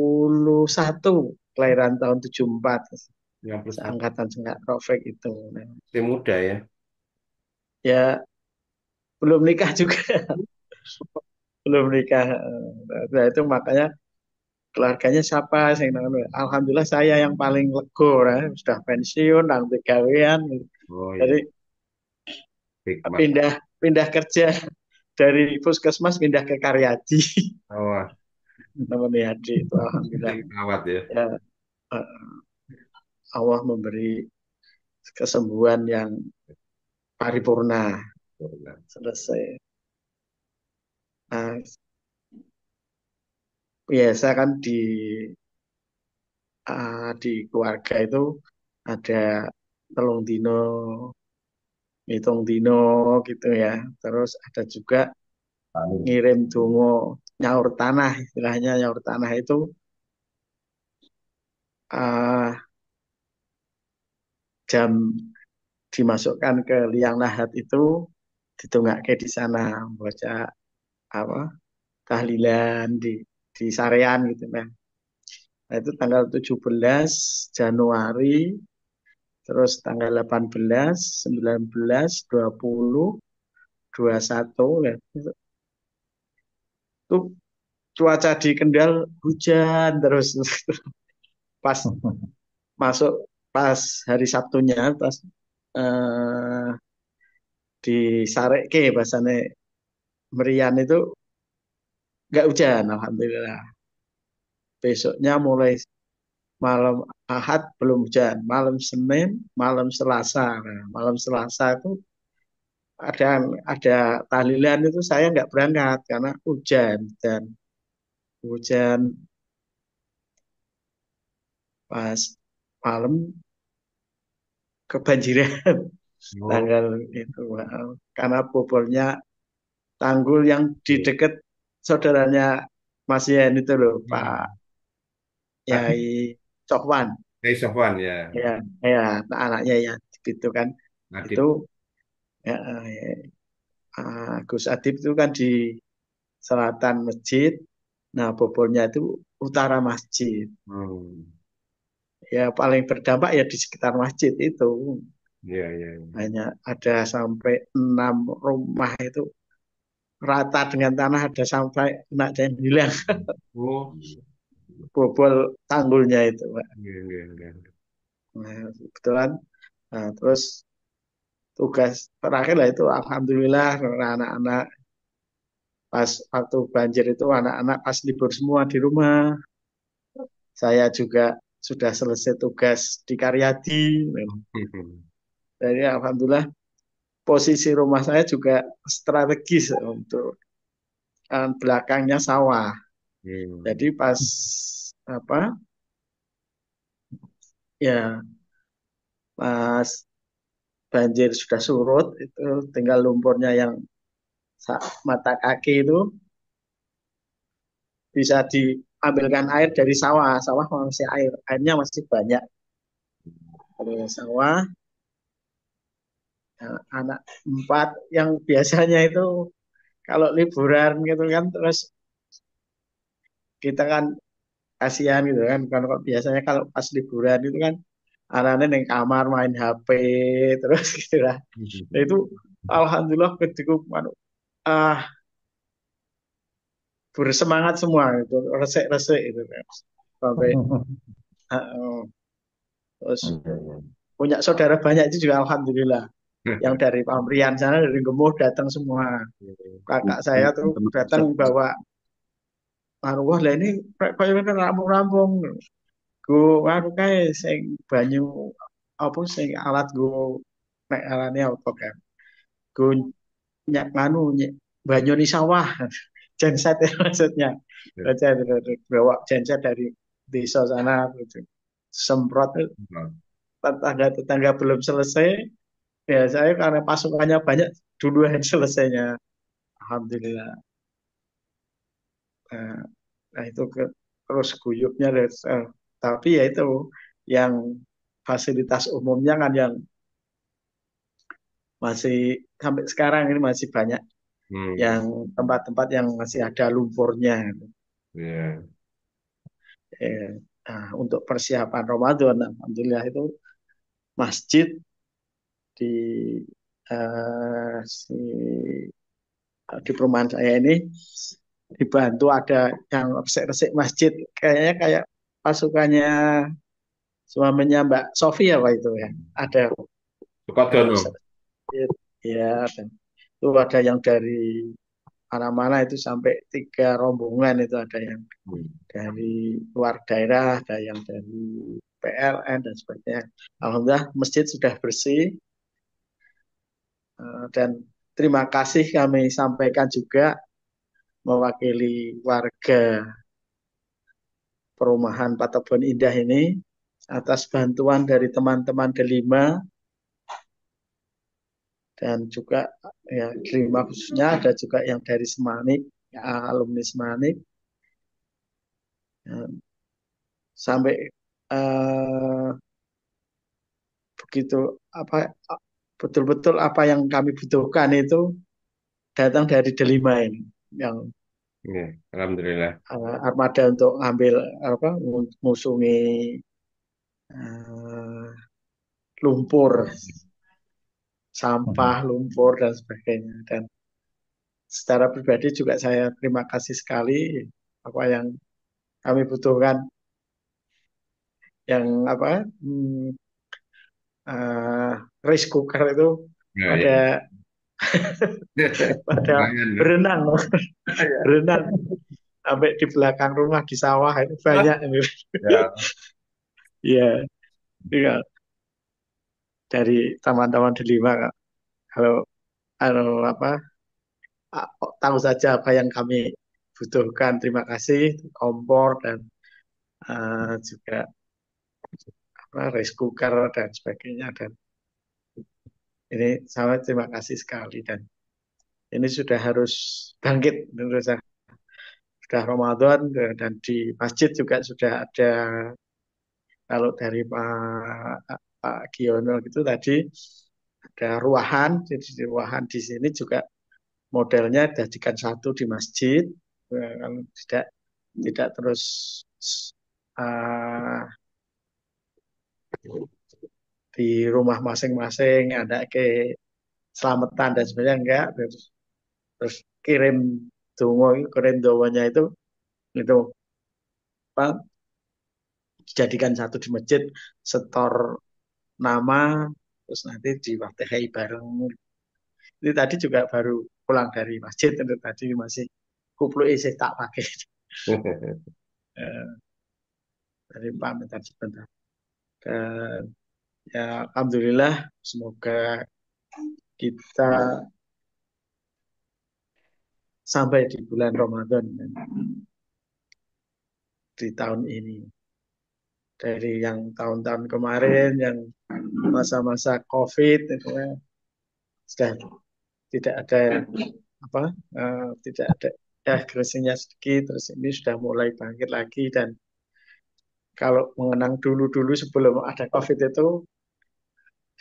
kelahiran tahun 74. 51. Seangkatan dengan Rafiq itu. Masih muda ya? Ya, belum nikah juga. Belum nikah. Nah, itu makanya keluarganya siapa? Alhamdulillah saya yang paling lego, sudah pensiun, nanti gawean. Oh iya, Jadi hikmah. pindah kerja dari puskesmas pindah ke Karyadi. Oh, Namanya Hadi itu alhamdulillah. awat ya. Ya, Allah memberi kesembuhan yang paripurna. Selesai. Nah, biasa kan di keluarga itu ada telung dino, hitung dino gitu ya. Terus ada juga ngirim dungo nyaur tanah, istilahnya nyaur tanah itu jam dimasukkan ke liang lahat itu ditunggakke di sana baca apa tahlilan di sarean gitu kan. Nah, itu tanggal 17 Januari, terus tanggal 18, 19, 20, 21 ya. Itu cuaca di Kendal hujan terus. Pas masuk pas hari Sabtunya pas eh, di Sareke bahasane Merian itu nggak hujan, alhamdulillah. Besoknya mulai malam Ahad belum hujan, malam Senin, malam Selasa. Nah, malam Selasa itu ada ada tahlilan itu saya nggak berangkat karena hujan dan hujan pas malam kebanjiran Oh, tanggal itu karena bobolnya tanggul yang di iya. dekat saudaranya Mas Yen itu loh Pak Hmm. Adit, Yai Cokwan Hey Sofwan ya. ya ya anaknya ya gitu kan itu Adit. ya, Gus Adib itu kan di selatan masjid. Nah, bobolnya itu utara masjid. Hmm. Ya, paling berdampak ya di sekitar masjid itu. Iya, iya, iya. Hanya ada sampai 6 rumah itu rata dengan tanah, ada sampai kena dan hilang Oh, bobol tanggulnya itu, Pak. iya, iya, iya. Nah, kebetulan. Nah, terus tugas terakhir lah itu, alhamdulillah, karena anak-anak pas waktu banjir itu anak-anak pas libur semua di rumah. Saya juga sudah selesai tugas di Karyadi. Jadi alhamdulillah posisi rumah saya juga strategis untuk belakangnya sawah. Hmm. Jadi pas apa ya pas banjir sudah surut itu tinggal lumpurnya yang mata kaki itu bisa diambilkan air dari sawah. Sawah masih airnya masih banyak. Dari sawah anak 4 yang biasanya itu kalau liburan gitu kan terus kita kan kasihan gitu kan kok biasanya kalau pas liburan itu kan anak-anak yang kamar main HP terus gitu lah. Nah, itu alhamdulillah ketika ah bersemangat semua itu resek-resek itu kan. Sampai uh, terus Iya, iya. punya saudara banyak itu juga alhamdulillah yang dari Pamrian sana dari Gemuh datang semua. Kakak saya tuh datang bawa wah lah ini kayak rampung-rampung. Go anu kae sing banyu apa sing alat go nek alane apa kan. Go nyak nganu banyu di sawah. Genset ya maksudnya. Baca bawa genset dari desa sana gitu. Semprot tetangga belum selesai. Ya saya karena pasukannya banyak duluan selesainya. Alhamdulillah. Nah, nah itu terus guyupnya tapi ya itu yang fasilitas umumnya kan yang masih sampai sekarang ini masih banyak Hmm. yang tempat-tempat yang masih ada lumpurnya. Iya. Untuk persiapan Ramadan, alhamdulillah itu masjid di di perumahan saya ini dibantu ada yang resik-resik masjid kayaknya kayak pasukannya suaminya Mbak Sofia apa itu ya ada yang Sukodono. resik-resik ya dan itu ada yang dari mana-mana itu sampai 3 rombongan itu ada yang Hmm. dari luar daerah, ada yang dari PLN dan sebagainya. Alhamdulillah masjid sudah bersih dan terima kasih kami sampaikan juga mewakili warga perumahan Patobon Indah ini atas bantuan dari teman-teman Delima dan juga ya Delima khususnya ada juga yang dari Semanik, ya, alumni Semanik ya, sampai eh, begitu apa betul-betul apa yang kami butuhkan itu datang dari Delima ini yang Iya, alhamdulillah. armada untuk ambil apa ngusungi uh, lumpur, sampah, lumpur dan sebagainya. Dan secara pribadi juga saya terima kasih sekali apa yang kami butuhkan, yang apa eh, rice cooker itu Ya, pada ya. pada Lumayan, ya. berenang berenang sampai di belakang rumah di sawah itu banyak ini. Ya. Iya, iya. Dari teman-teman di Lima Kak. Kalau kalau apa tahu saja apa yang kami butuhkan. Terima kasih kompor dan juga apa, rice cooker dan sebagainya, dan ini sangat terima kasih sekali, dan ini sudah harus bangkit menurut saya. Sudah Ramadan dan di masjid juga sudah ada, kalau dari Pak Giono gitu tadi ada ruahan, jadi di ruahan di sini juga modelnya jadikan satu di masjid. Kalau tidak terus uh, di rumah masing-masing ada ke selamatan dan sebagainya, enggak, terus kirim kirim dongonya itu apa, dijadikan satu di masjid, setor nama, terus nanti diwatihai bareng. Ini tadi juga baru pulang dari masjid, itu tadi masih kupluk isi tak pakai. Dari pamit tadi sebentar. Dan ya alhamdulillah, semoga kita sampai di bulan Ramadan di tahun ini. Dari yang tahun-tahun kemarin, yang masa-masa COVID itu ya, sudah tidak ada apa, tidak ada agresinya sedikit, terus ini sudah mulai bangkit lagi. Dan kalau mengenang dulu-dulu sebelum ada COVID itu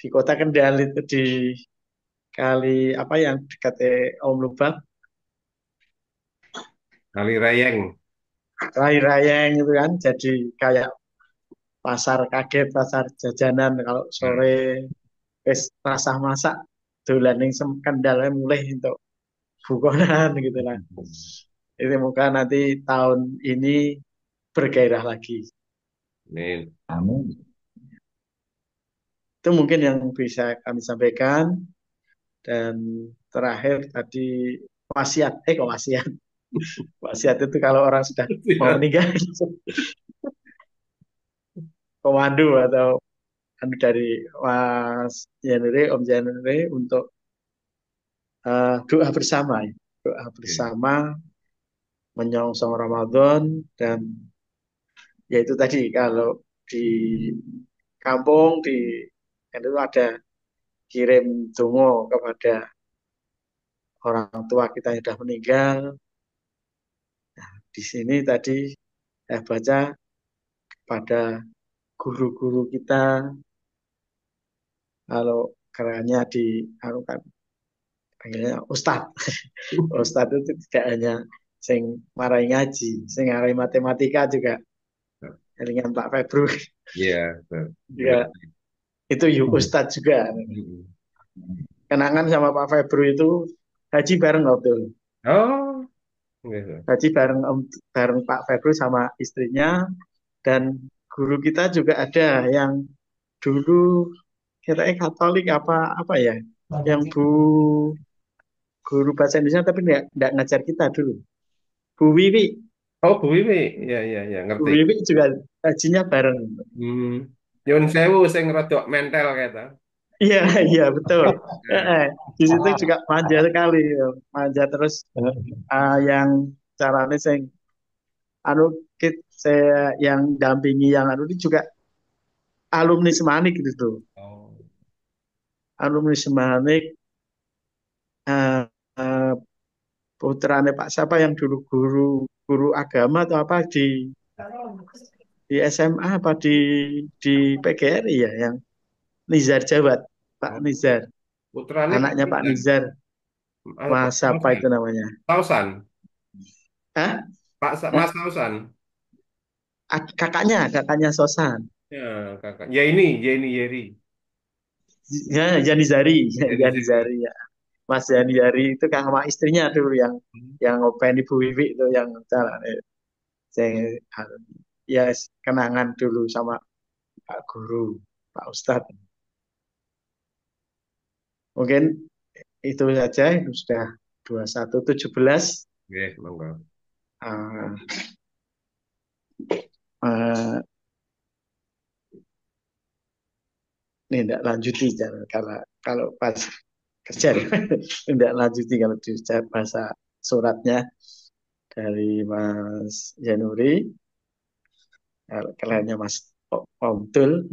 di kota Kendal itu di kali apa yang dekat Om Lubang, Kali Rayeng. Rai Rayeng itu kan jadi kayak pasar kaget, pasar jajanan kalau Nah, sore wis rasah masak dolan ning Kendal mulai untuk bukonan gitu lah. Ini semoga nanti tahun ini bergairah lagi. Amin. Amin. Itu mungkin yang bisa kami sampaikan. Dan terakhir tadi wasiat, kok wasiat. Wasiat itu kalau orang sudah mau meninggal, komando atau anu dari Mas Janure, Om Janure, untuk doa bersama, ya. Doa Oke. bersama menyongsong Ramadan. Dan yaitu tadi kalau di kampung di kan itu ada kirim dongo kepada orang tua kita yang sudah meninggal. Di sini tadi saya baca pada guru-guru kita, kalau kerennya di anu kan panggilnya Ustadz. Ustadz itu tidak hanya sing marai ngaji, sing marai matematika juga. Dengan Pak Febru Iya, betul. juga, itu Ustadz juga. Kenangan sama Pak Febru itu haji bareng waktu. Oh, gitu. Haji bareng bareng Pak Febru sama istrinya. Dan guru kita juga ada yang dulu kita Katolik apa apa ya, yang guru bahasa Indonesia tapi enggak ngajar kita dulu, Bu Wiwi. Oh, Bu Wiwi. Ya, ya, ya, Bu ngerti. Wiwi juga hajinya bareng. Hmm. Nyun sewu sing rodok mentel kata. Iya, iya betul. Di situ juga manja sekali, manja terus. Yang caranya sing anu saya yang dampingi yang anu ini juga alumni Semanik gitu tuh. Oh. Alumni Semanik, eh, eh, putranya Pak siapa yang dulu guru agama atau apa di SMA apa di PGRI ya, yang Nizar Jawad, Pak Oh. Nizar, Putrane Pak anaknya Pak Nizar. Nizar, Pak Mas apa Sausan. itu namanya? Sausan. Hah? Mas Sausan. Kakaknya Sosan. Ya, kakak. Ya ini, Yeri. Ya, Janizari, Yeri Zeri. Janizari ya. Mas Janizari itu kan sama istrinya dulu yang ngopeni Ibu Wiwi itu yang jalan. Saya ya kenangan dulu sama Pak Guru, Pak Ustadz. Mungkin itu saja, itu sudah 21:17. Oke, monggo. Uh, uh, ini tidak lanjuti kalau pas kerja tidak lanjuti kalau di bahasa suratnya dari Mas Januri, kaliannya Mas Omtul,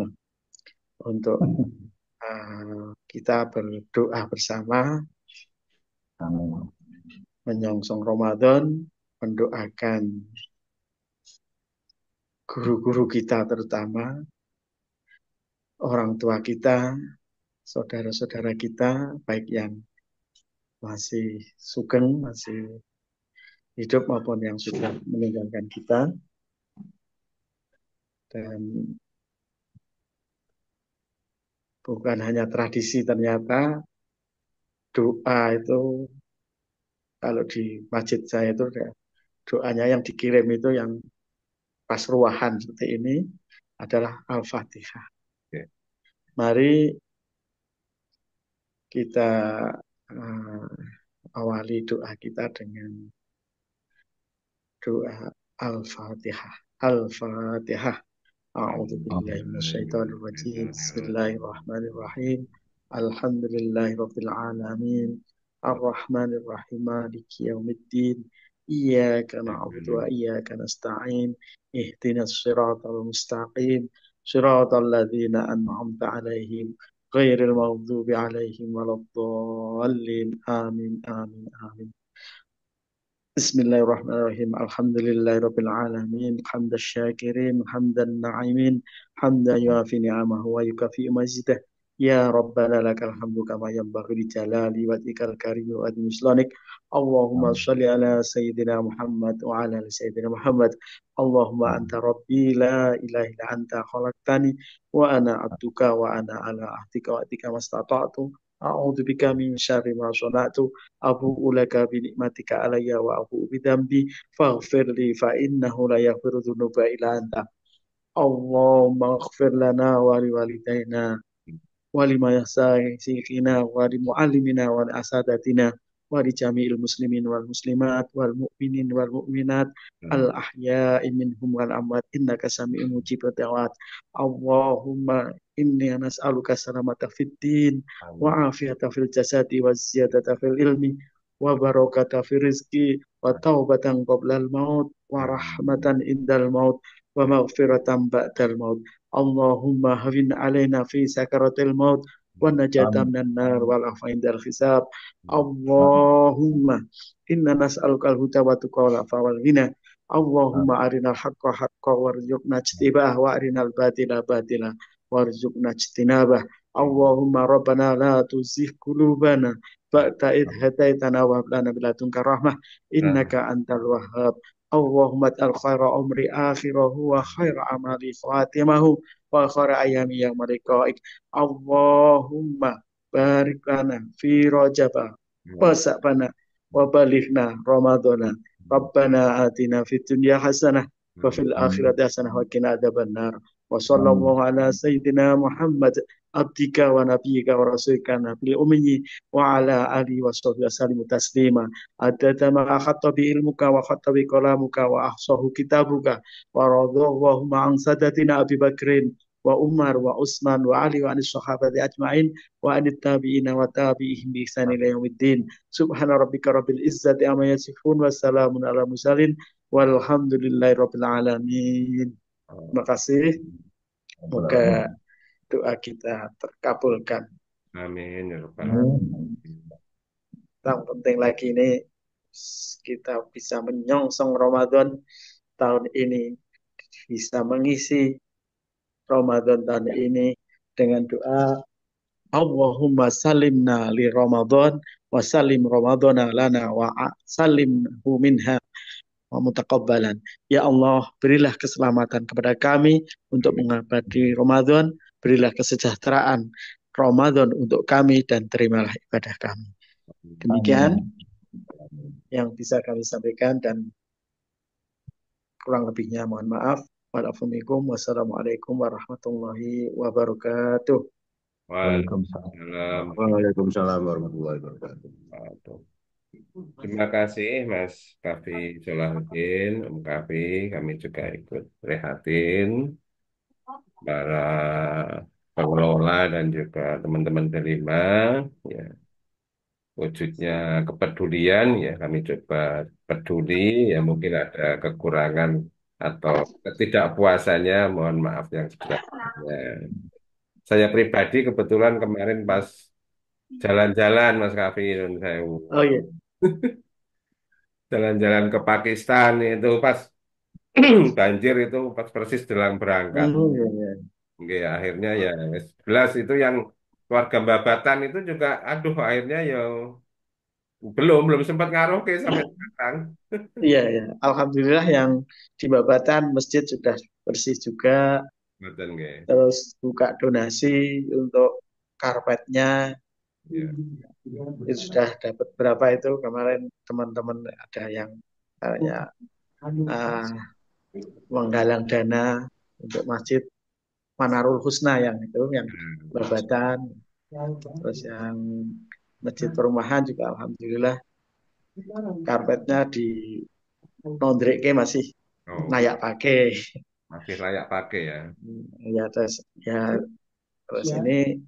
untuk kita berdoa bersama Amin. menyongsong Ramadan, mendoakan guru-guru kita, terutama orang tua kita, saudara-saudara kita, baik yang masih sugeng, masih hidup maupun yang sudah meninggalkan kita. Dan bukan hanya tradisi, ternyata doa itu kalau di masjid saya itu doanya yang dikirim itu yang pas ruahan seperti ini adalah Al-Fatihah. Oke. Mari kita awali doa kita dengan doa Al-Fatihah. Al-Fatihah. A'udzu billahi minasyaitonir rajim. Bismillahirrahmanirrahim. Alhamdulillahirabbil alamin. Ar-Rahmanir Rahim. Maliki yaumiddin. Iyyaka na'budu wa iyyaka nasta'in. Ihdinas siratal mustaqim. Siratal ladzina an'amta 'alaihim ghairil maghdubi 'alaihim waladdallin. Amin amin amin. Bismillahirrahmanirrahim. Alhamdulillahirabbil alamin. Hamdasy syakirin, hamdan na'imin, hamdan yuafi ni'amahu wa yukafi mazidah. Ya Rabbana lakal hamdu kama yanbaghi li jalali wajhikal karim wa adhimi sultanik. Allahumma shalli ala sayyidina Muhammad wa ala ali sayyidina Muhammad. Allahumma anta rabbi la ilaha illa anta khalaqtani wa ana abduka wa ana ala ahdika wa ahdika mastata'tu. A'udzu bika min syarri ma sana'tu. Abu'u laka bi ni'matika alayya wa abu'u bi dzambi faghfir li fa innahu la yaghfiru dzunuba illa anta. Allahumma ighfir lana wa li walidayna wa li mayasaikina wa li muallimina wa li asadatina wa li jami'il muslimin wal muslimat wal mu'minin wal mu'minat al ahya'i minhum wal amwat innaka sami'un mujibud da'wat. Allahumma inni nas'aluka salamata fid din wa afiyata fil jasadi wa ziyadata fil ilmi wa barakata fil rizqi wa taubatan qoblal maut wa rahmatan indal maut wa maghfiratan ba'dal maut. Allahumma hawin alaina fi sakaratil maut wa najatan minan nar wal afa indal hisab. Allahumma inna nas'alukal huda wa tuqa wal afa wal ghina. Allahumma arinal haqqa haqqa warzuqna ijtibah wa arinal batila batila warzuqna ijtinabah. Allahumma rabbana la tuzigh qulubana ba'da idh hadaitana wa hab lana min ladunka rahmah innaka antal wahhab. Allahumma al khaira umri akhirahu wa khaira amali khatimahu wa khaira ayami yang marikaik. Allahumma barik lana fi rajaba wa sa'bana wa balighna ramadana. Rabbana atina fid dunya hasanah wa fil akhirati hasanah wa qina adzabannar. Wa sallallahu ala sayyidina Muhammad abdika wa nabiyyika wa rasulika nabiyil ummi wa ala alihi wa sahbihi wasallim taslima. Adada ma khatta bi ilmuka wa khatta bi kalamuka wa ahsahu kitabuka wa radallahu an sadatina Abi Bakrin wa Umar wa Utsman wa Ali wa anis sahabati ajmain wa anit tabi'ina wa tabi'ihim bi ihsan ila yaumiddin. Subhana rabbika rabbil izzati amma yasifun wa salamun ala mursalin walhamdulillahi rabbil alamin. Terima kasih. Semoga doa kita terkabulkan. Amin ya rabbal alamin. Yang penting lagi ini kita bisa menyongsong Ramadan tahun ini, bisa mengisi Ramadan tahun ini dengan doa Allahumma salimna li Ramadan wa salim Ramadana lana wa salimhu minha wa mutaqabbalan. Ya Allah, berilah keselamatan kepada kami untuk mengabadi Ramadan, berilah kesejahteraan Ramadan untuk kami dan terimalah ibadah kami. Demikian yang bisa kami sampaikan dan Kurang lebihnya mohon maaf. Wassalamualaikum warahmatullahi wabarakatuh. Waalaikumsalam. Waalaikumsalam warahmatullahi wabarakatuh. Wabarakatuh. Terima kasih Mas Kafi Solahuddin, Om Kafi. Kami juga ikut prihatin para pengelola dan juga teman-teman terima. Ya, wujudnya kepedulian ya kami coba peduli. Ya mungkin ada kekurangan atau ketidakpuasannya. Mohon maaf yang sebesar-besarnya. Saya pribadi kebetulan kemarin pas jalan-jalan Mas Kafi dan saya Oh iya. jalan-jalan ke Pakistan itu pas banjir itu pas persis jelang berangkat. Iya, iya. Oke, akhirnya ya 11 itu yang keluarga Babatan itu juga aduh akhirnya ya belum sempat ngaruh ke sampai sekarang. Iya, iya. Alhamdulillah yang di Babatan masjid sudah bersih juga. Betul nggih. Terus buka donasi untuk karpetnya. Ya. Itu sudah dapat berapa itu kemarin teman-teman ada yang kayak menggalang dana untuk masjid Manarul Husna yang itu yang Babatan. Terus yang masjid perumahan juga alhamdulillah karpetnya di Nondreke masih Oh, layak pakai. masih layak pakai ya. Ya terus ini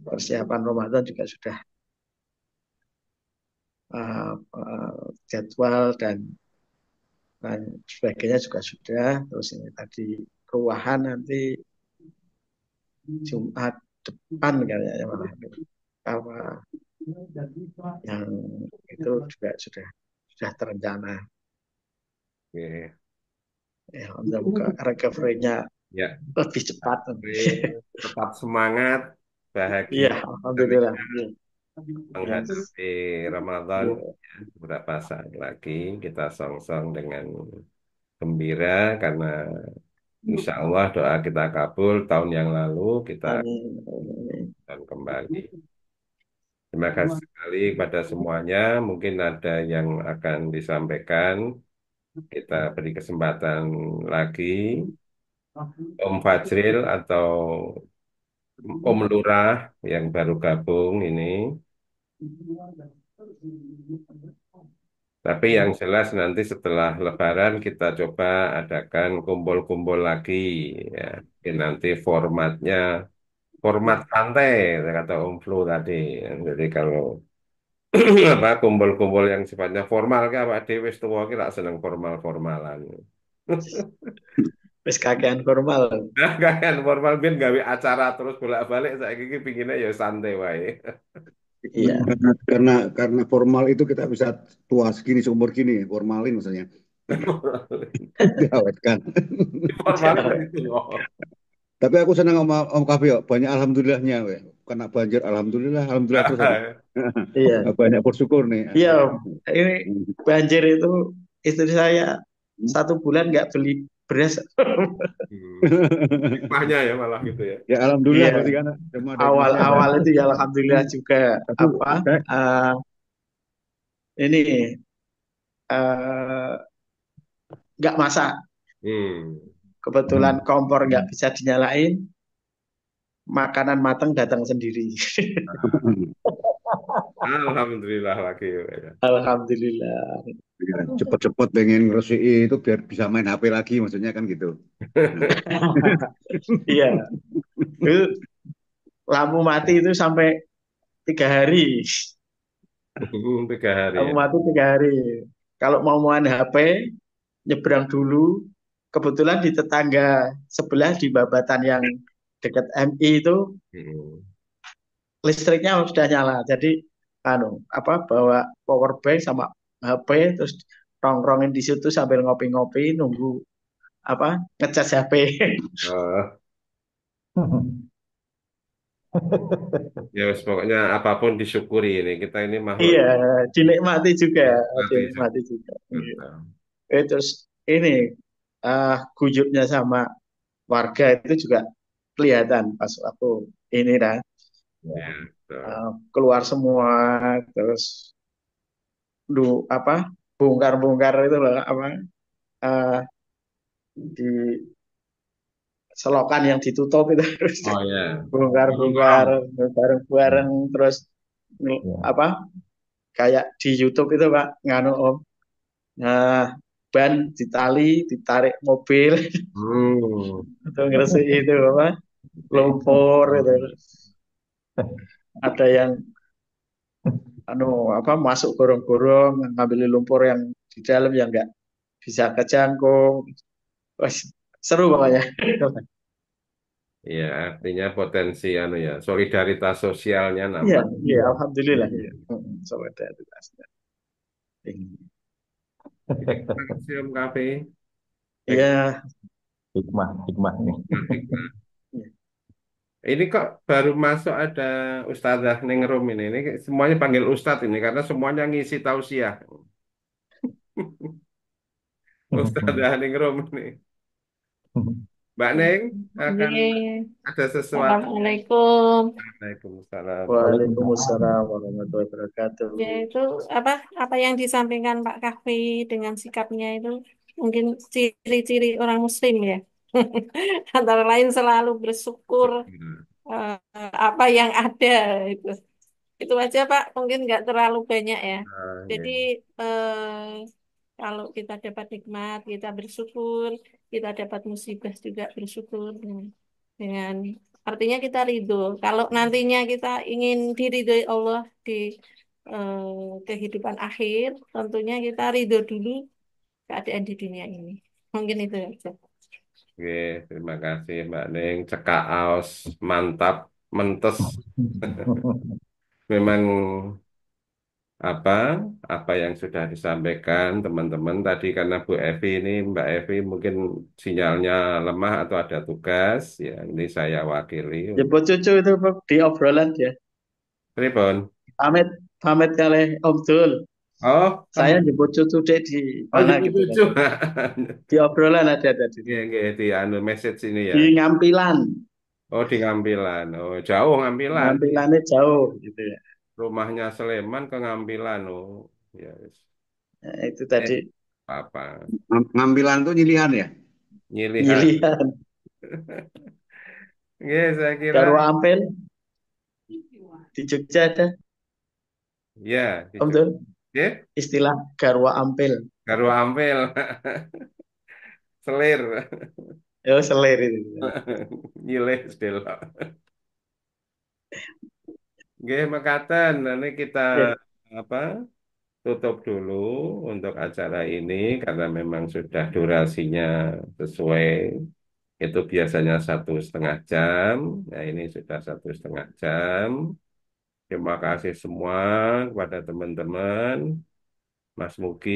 persiapan Ramadan juga sudah jadwal dan sebagainya juga sudah. Terus ini tadi ruahan nanti Jumat depan kayaknya malah apa yang itu juga sudah terencana. Oke. Ya, untuk recovery-nya Ya, lebih cepat. tetap semangat, bahagia, Iya, alhamdulillah. menghadapi Ramadan ya, beberapa saat lagi kita song-song dengan gembira karena insya Allah doa kita kabul tahun yang lalu kita Amin. akan kembali. Terima kasih sekali kepada semuanya. Mungkin ada yang akan disampaikan. Kita beri kesempatan lagi. Om Fajril atau Om Lurah yang baru gabung ini. Tapi yang jelas nanti setelah Lebaran kita coba adakan kumpul-kumpul lagi. Ya. Mungkin nanti formatnya format santai, kata Om Flu tadi. Jadi kalau apa kumpul-kumpul yang sifatnya formal ke apa Dewi tuwa ki tak seneng formal-formalan. Wis kakean formal. Nah, kan formal ben gawe acara terus bolak-balik saiki iki pinginnya ya santai wae. Iya. Karena formal itu kita bisa tua segini seumur gini, formalin maksudnya. Diawetkan. Formalnya dari tua. Tapi aku senang sama Om Kafi, banyak alhamdulillahnya, we. Kena banjir, alhamdulillah terus aku. Iya. Banyak bersyukur nih. Iya, ini banjir itu istri saya 1 bulan nggak beli beras. Hikmahnya ya malah gitu ya. Ya alhamdulillah Iya. berarti kan semua ada Awal-awal itu ya alhamdulillah juga apa ini nggak masak. Kebetulan kompor nggak bisa dinyalain, makanan matang datang sendiri. Alhamdulillah lagi ya. Alhamdulillah. Cepet-cepet pengen ngerusui itu biar bisa main HP lagi maksudnya kan gitu. Iya. Itu lampu mati itu sampai 3 hari. 3 hari Lampu ya. mati 3 hari. Kalau mau main HP, nyebrang dulu. Kebetulan di tetangga sebelah di Babatan yang dekat MI itu listriknya sudah nyala. Jadi bawa power bank sama HP terus nongkrongin di situ sambil ngopi-ngopi nunggu ngecas HP. Ya pokoknya apapun disyukuri ini kita ini makhluk Iya, dinikmati juga, dinikmati. Terus ini guyupnya sama warga itu juga kelihatan pas aku ini Ya, keluar semua terus bongkar-bongkar itu loh di selokan yang ditutup itu terus Oh ya, bongkar-bongkar gorong. bareng-bareng terus Ya. apa kayak di YouTube itu Pak nganu Om. Nah, ban ditali, ditarik mobil Hmm. untuk ngresik itu apa? Lumpur itu. Ada yang anu apa masuk gorong-gorong ngambil lumpur yang di dalam yang enggak bisa kejangkung. Wah, seru pokoknya. Ya, artinya potensi anu ya, solidaritas sosialnya Iya, nambah. iya, alhamdulillah Hmm. ya. Solidaritasnya. Terima kasih Om Kafi. Baik, Iya, Hikmah, hikmah nih. hikmah. Ini kok baru masuk ada Ustazah Ningrum ini. Ini semuanya panggil Ustadz ini karena semuanya ngisi tausiah. Ustazah Ningrum ini. Mbak Neng akan Oke. ada sesuatu. Assalamualaikum. Waalaikumsalam. Waalaikumsalam. Waalaikumsalam warahmatullahi wabarakatuh. Ya itu apa yang disampaikan Pak Kahfi dengan sikapnya itu mungkin ciri-ciri orang Muslim ya. Antara lain selalu bersyukur eh, apa yang ada itu. Itu aja Pak, mungkin nggak terlalu banyak ya. Ah, Jadi ya. kalau kita dapat nikmat, kita bersyukur, kita dapat musibah juga bersyukur dengan artinya kita ridho. Kalau nantinya kita ingin diridhoi Allah di kehidupan akhir, tentunya kita ridho dulu keadaan di dunia ini. Mungkin itu aja. Oke, terima kasih Mbak Neng. Cekak aus, mantap, mentes. Memang apa apa yang sudah disampaikan teman-teman tadi karena Bu Evi ini Mbak Evi mungkin sinyalnya lemah atau ada tugas ya ini saya wakili untuk Jemput cucu itu Pak, di obrolan ya. Tribun. Pamit, pamit kali Om Dul. Oh Saya kamu jemput cucu dek di oh mana jemput gitu kan. cucu Di obrolan ada tadi. ya di anu message ini ya Di Ngampilan. oh di Ngampilan oh jauh Ngampilan Ngampilannya jauh gitu ya. rumahnya Sleman ke Ngampilan oh ya wis. Nah, itu tadi Apa Ngambilan tuh nyilihan ya? nyilihan pilihan. ya saya kira Garwa Ampel di Jogja ada ya di Om Dul. Jogja ya Istilah Garwa Ampel. Garwa Ampel selir Ya selir itu. nyilih sedelo nggih mekaten nanti kita Ya, apa tutup dulu untuk acara ini karena memang sudah durasinya sesuai itu biasanya 1,5 jam nah ini sudah 1,5 jam terima kasih semua kepada teman-teman Mas Mugi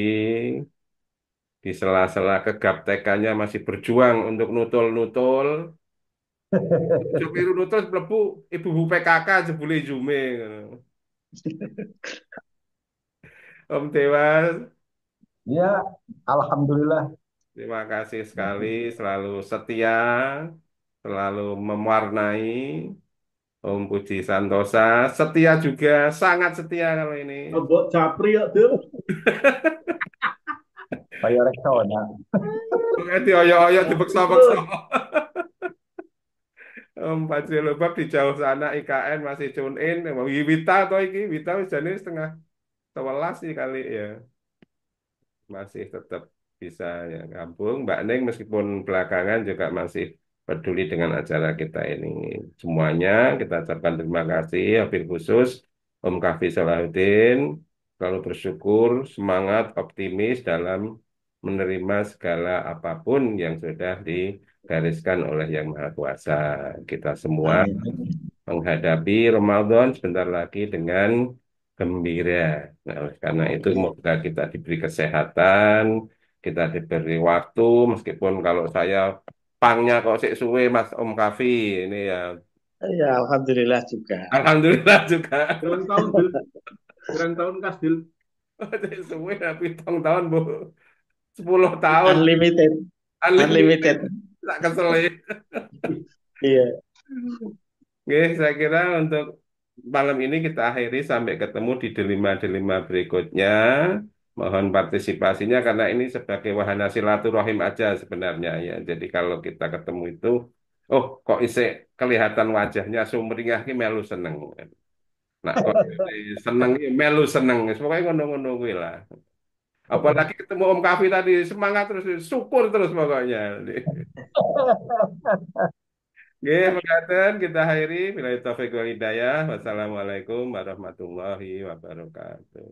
di sela-sela kegaptekannya masih berjuang untuk nutul-nutul Jokiru nutul mlebu ibu-ibu PKK jebule Jume ngono. Om Dewas, Ya, alhamdulillah. terima kasih sekali, selalu setia, selalu mewarnai. Om Budi Santosa, setia juga, sangat setia kalau ini. Mbok Japri ya, Dul. Kayak reksona. Di oyo-oyo dipeksa-peksa. Om Fajrul Lubab di jauh sana IKN masih tune in. Wita atau iki, Wita wis jane setengah 11 sih kali ya. Masih tetap bisa ya gabung. Mbak Neng meskipun belakangan juga masih peduli dengan acara kita ini. Semuanya kita ucapkan terima kasih, wabil khusus Om Kafi Salahuddin. Selalu bersyukur, semangat, optimis dalam menerima segala apapun yang sudah digariskan oleh Yang Maha Kuasa. Kita semua amin. menghadapi Ramadan sebentar lagi dengan gembira. Nah, oleh karena itu semoga kita diberi kesehatan, kita diberi waktu, meskipun kalau saya pangnya kok sik suwe Mas Om Kafi ini ya. Ya, alhamdulillah juga. Alhamdulillah juga. Berapa tahun, Dul? Berapa tahun, Kas, Dul? Sik suwe tapi tahun Bu. 10 tahun Unlimited, unlimited. unlimited. Tak kesel ya. Iya. Oke, saya kira untuk malam ini kita akhiri sampai ketemu di delima-delima berikutnya. Mohon partisipasinya karena ini sebagai wahana silaturahim aja sebenarnya ya. Jadi kalau kita ketemu itu, oh kok isi kelihatan wajahnya sumringah ki melu seneng. Nah kok seneng ki melu seneng. Pokoknya ngono-ngono kuwi lah. Apalagi ketemu Om Kafi tadi semangat terus, syukur terus pokoknya. Oke, mekaten kita akhiri. Bila taufik wal hidayah. Wassalamualaikum warahmatullahi wabarakatuh.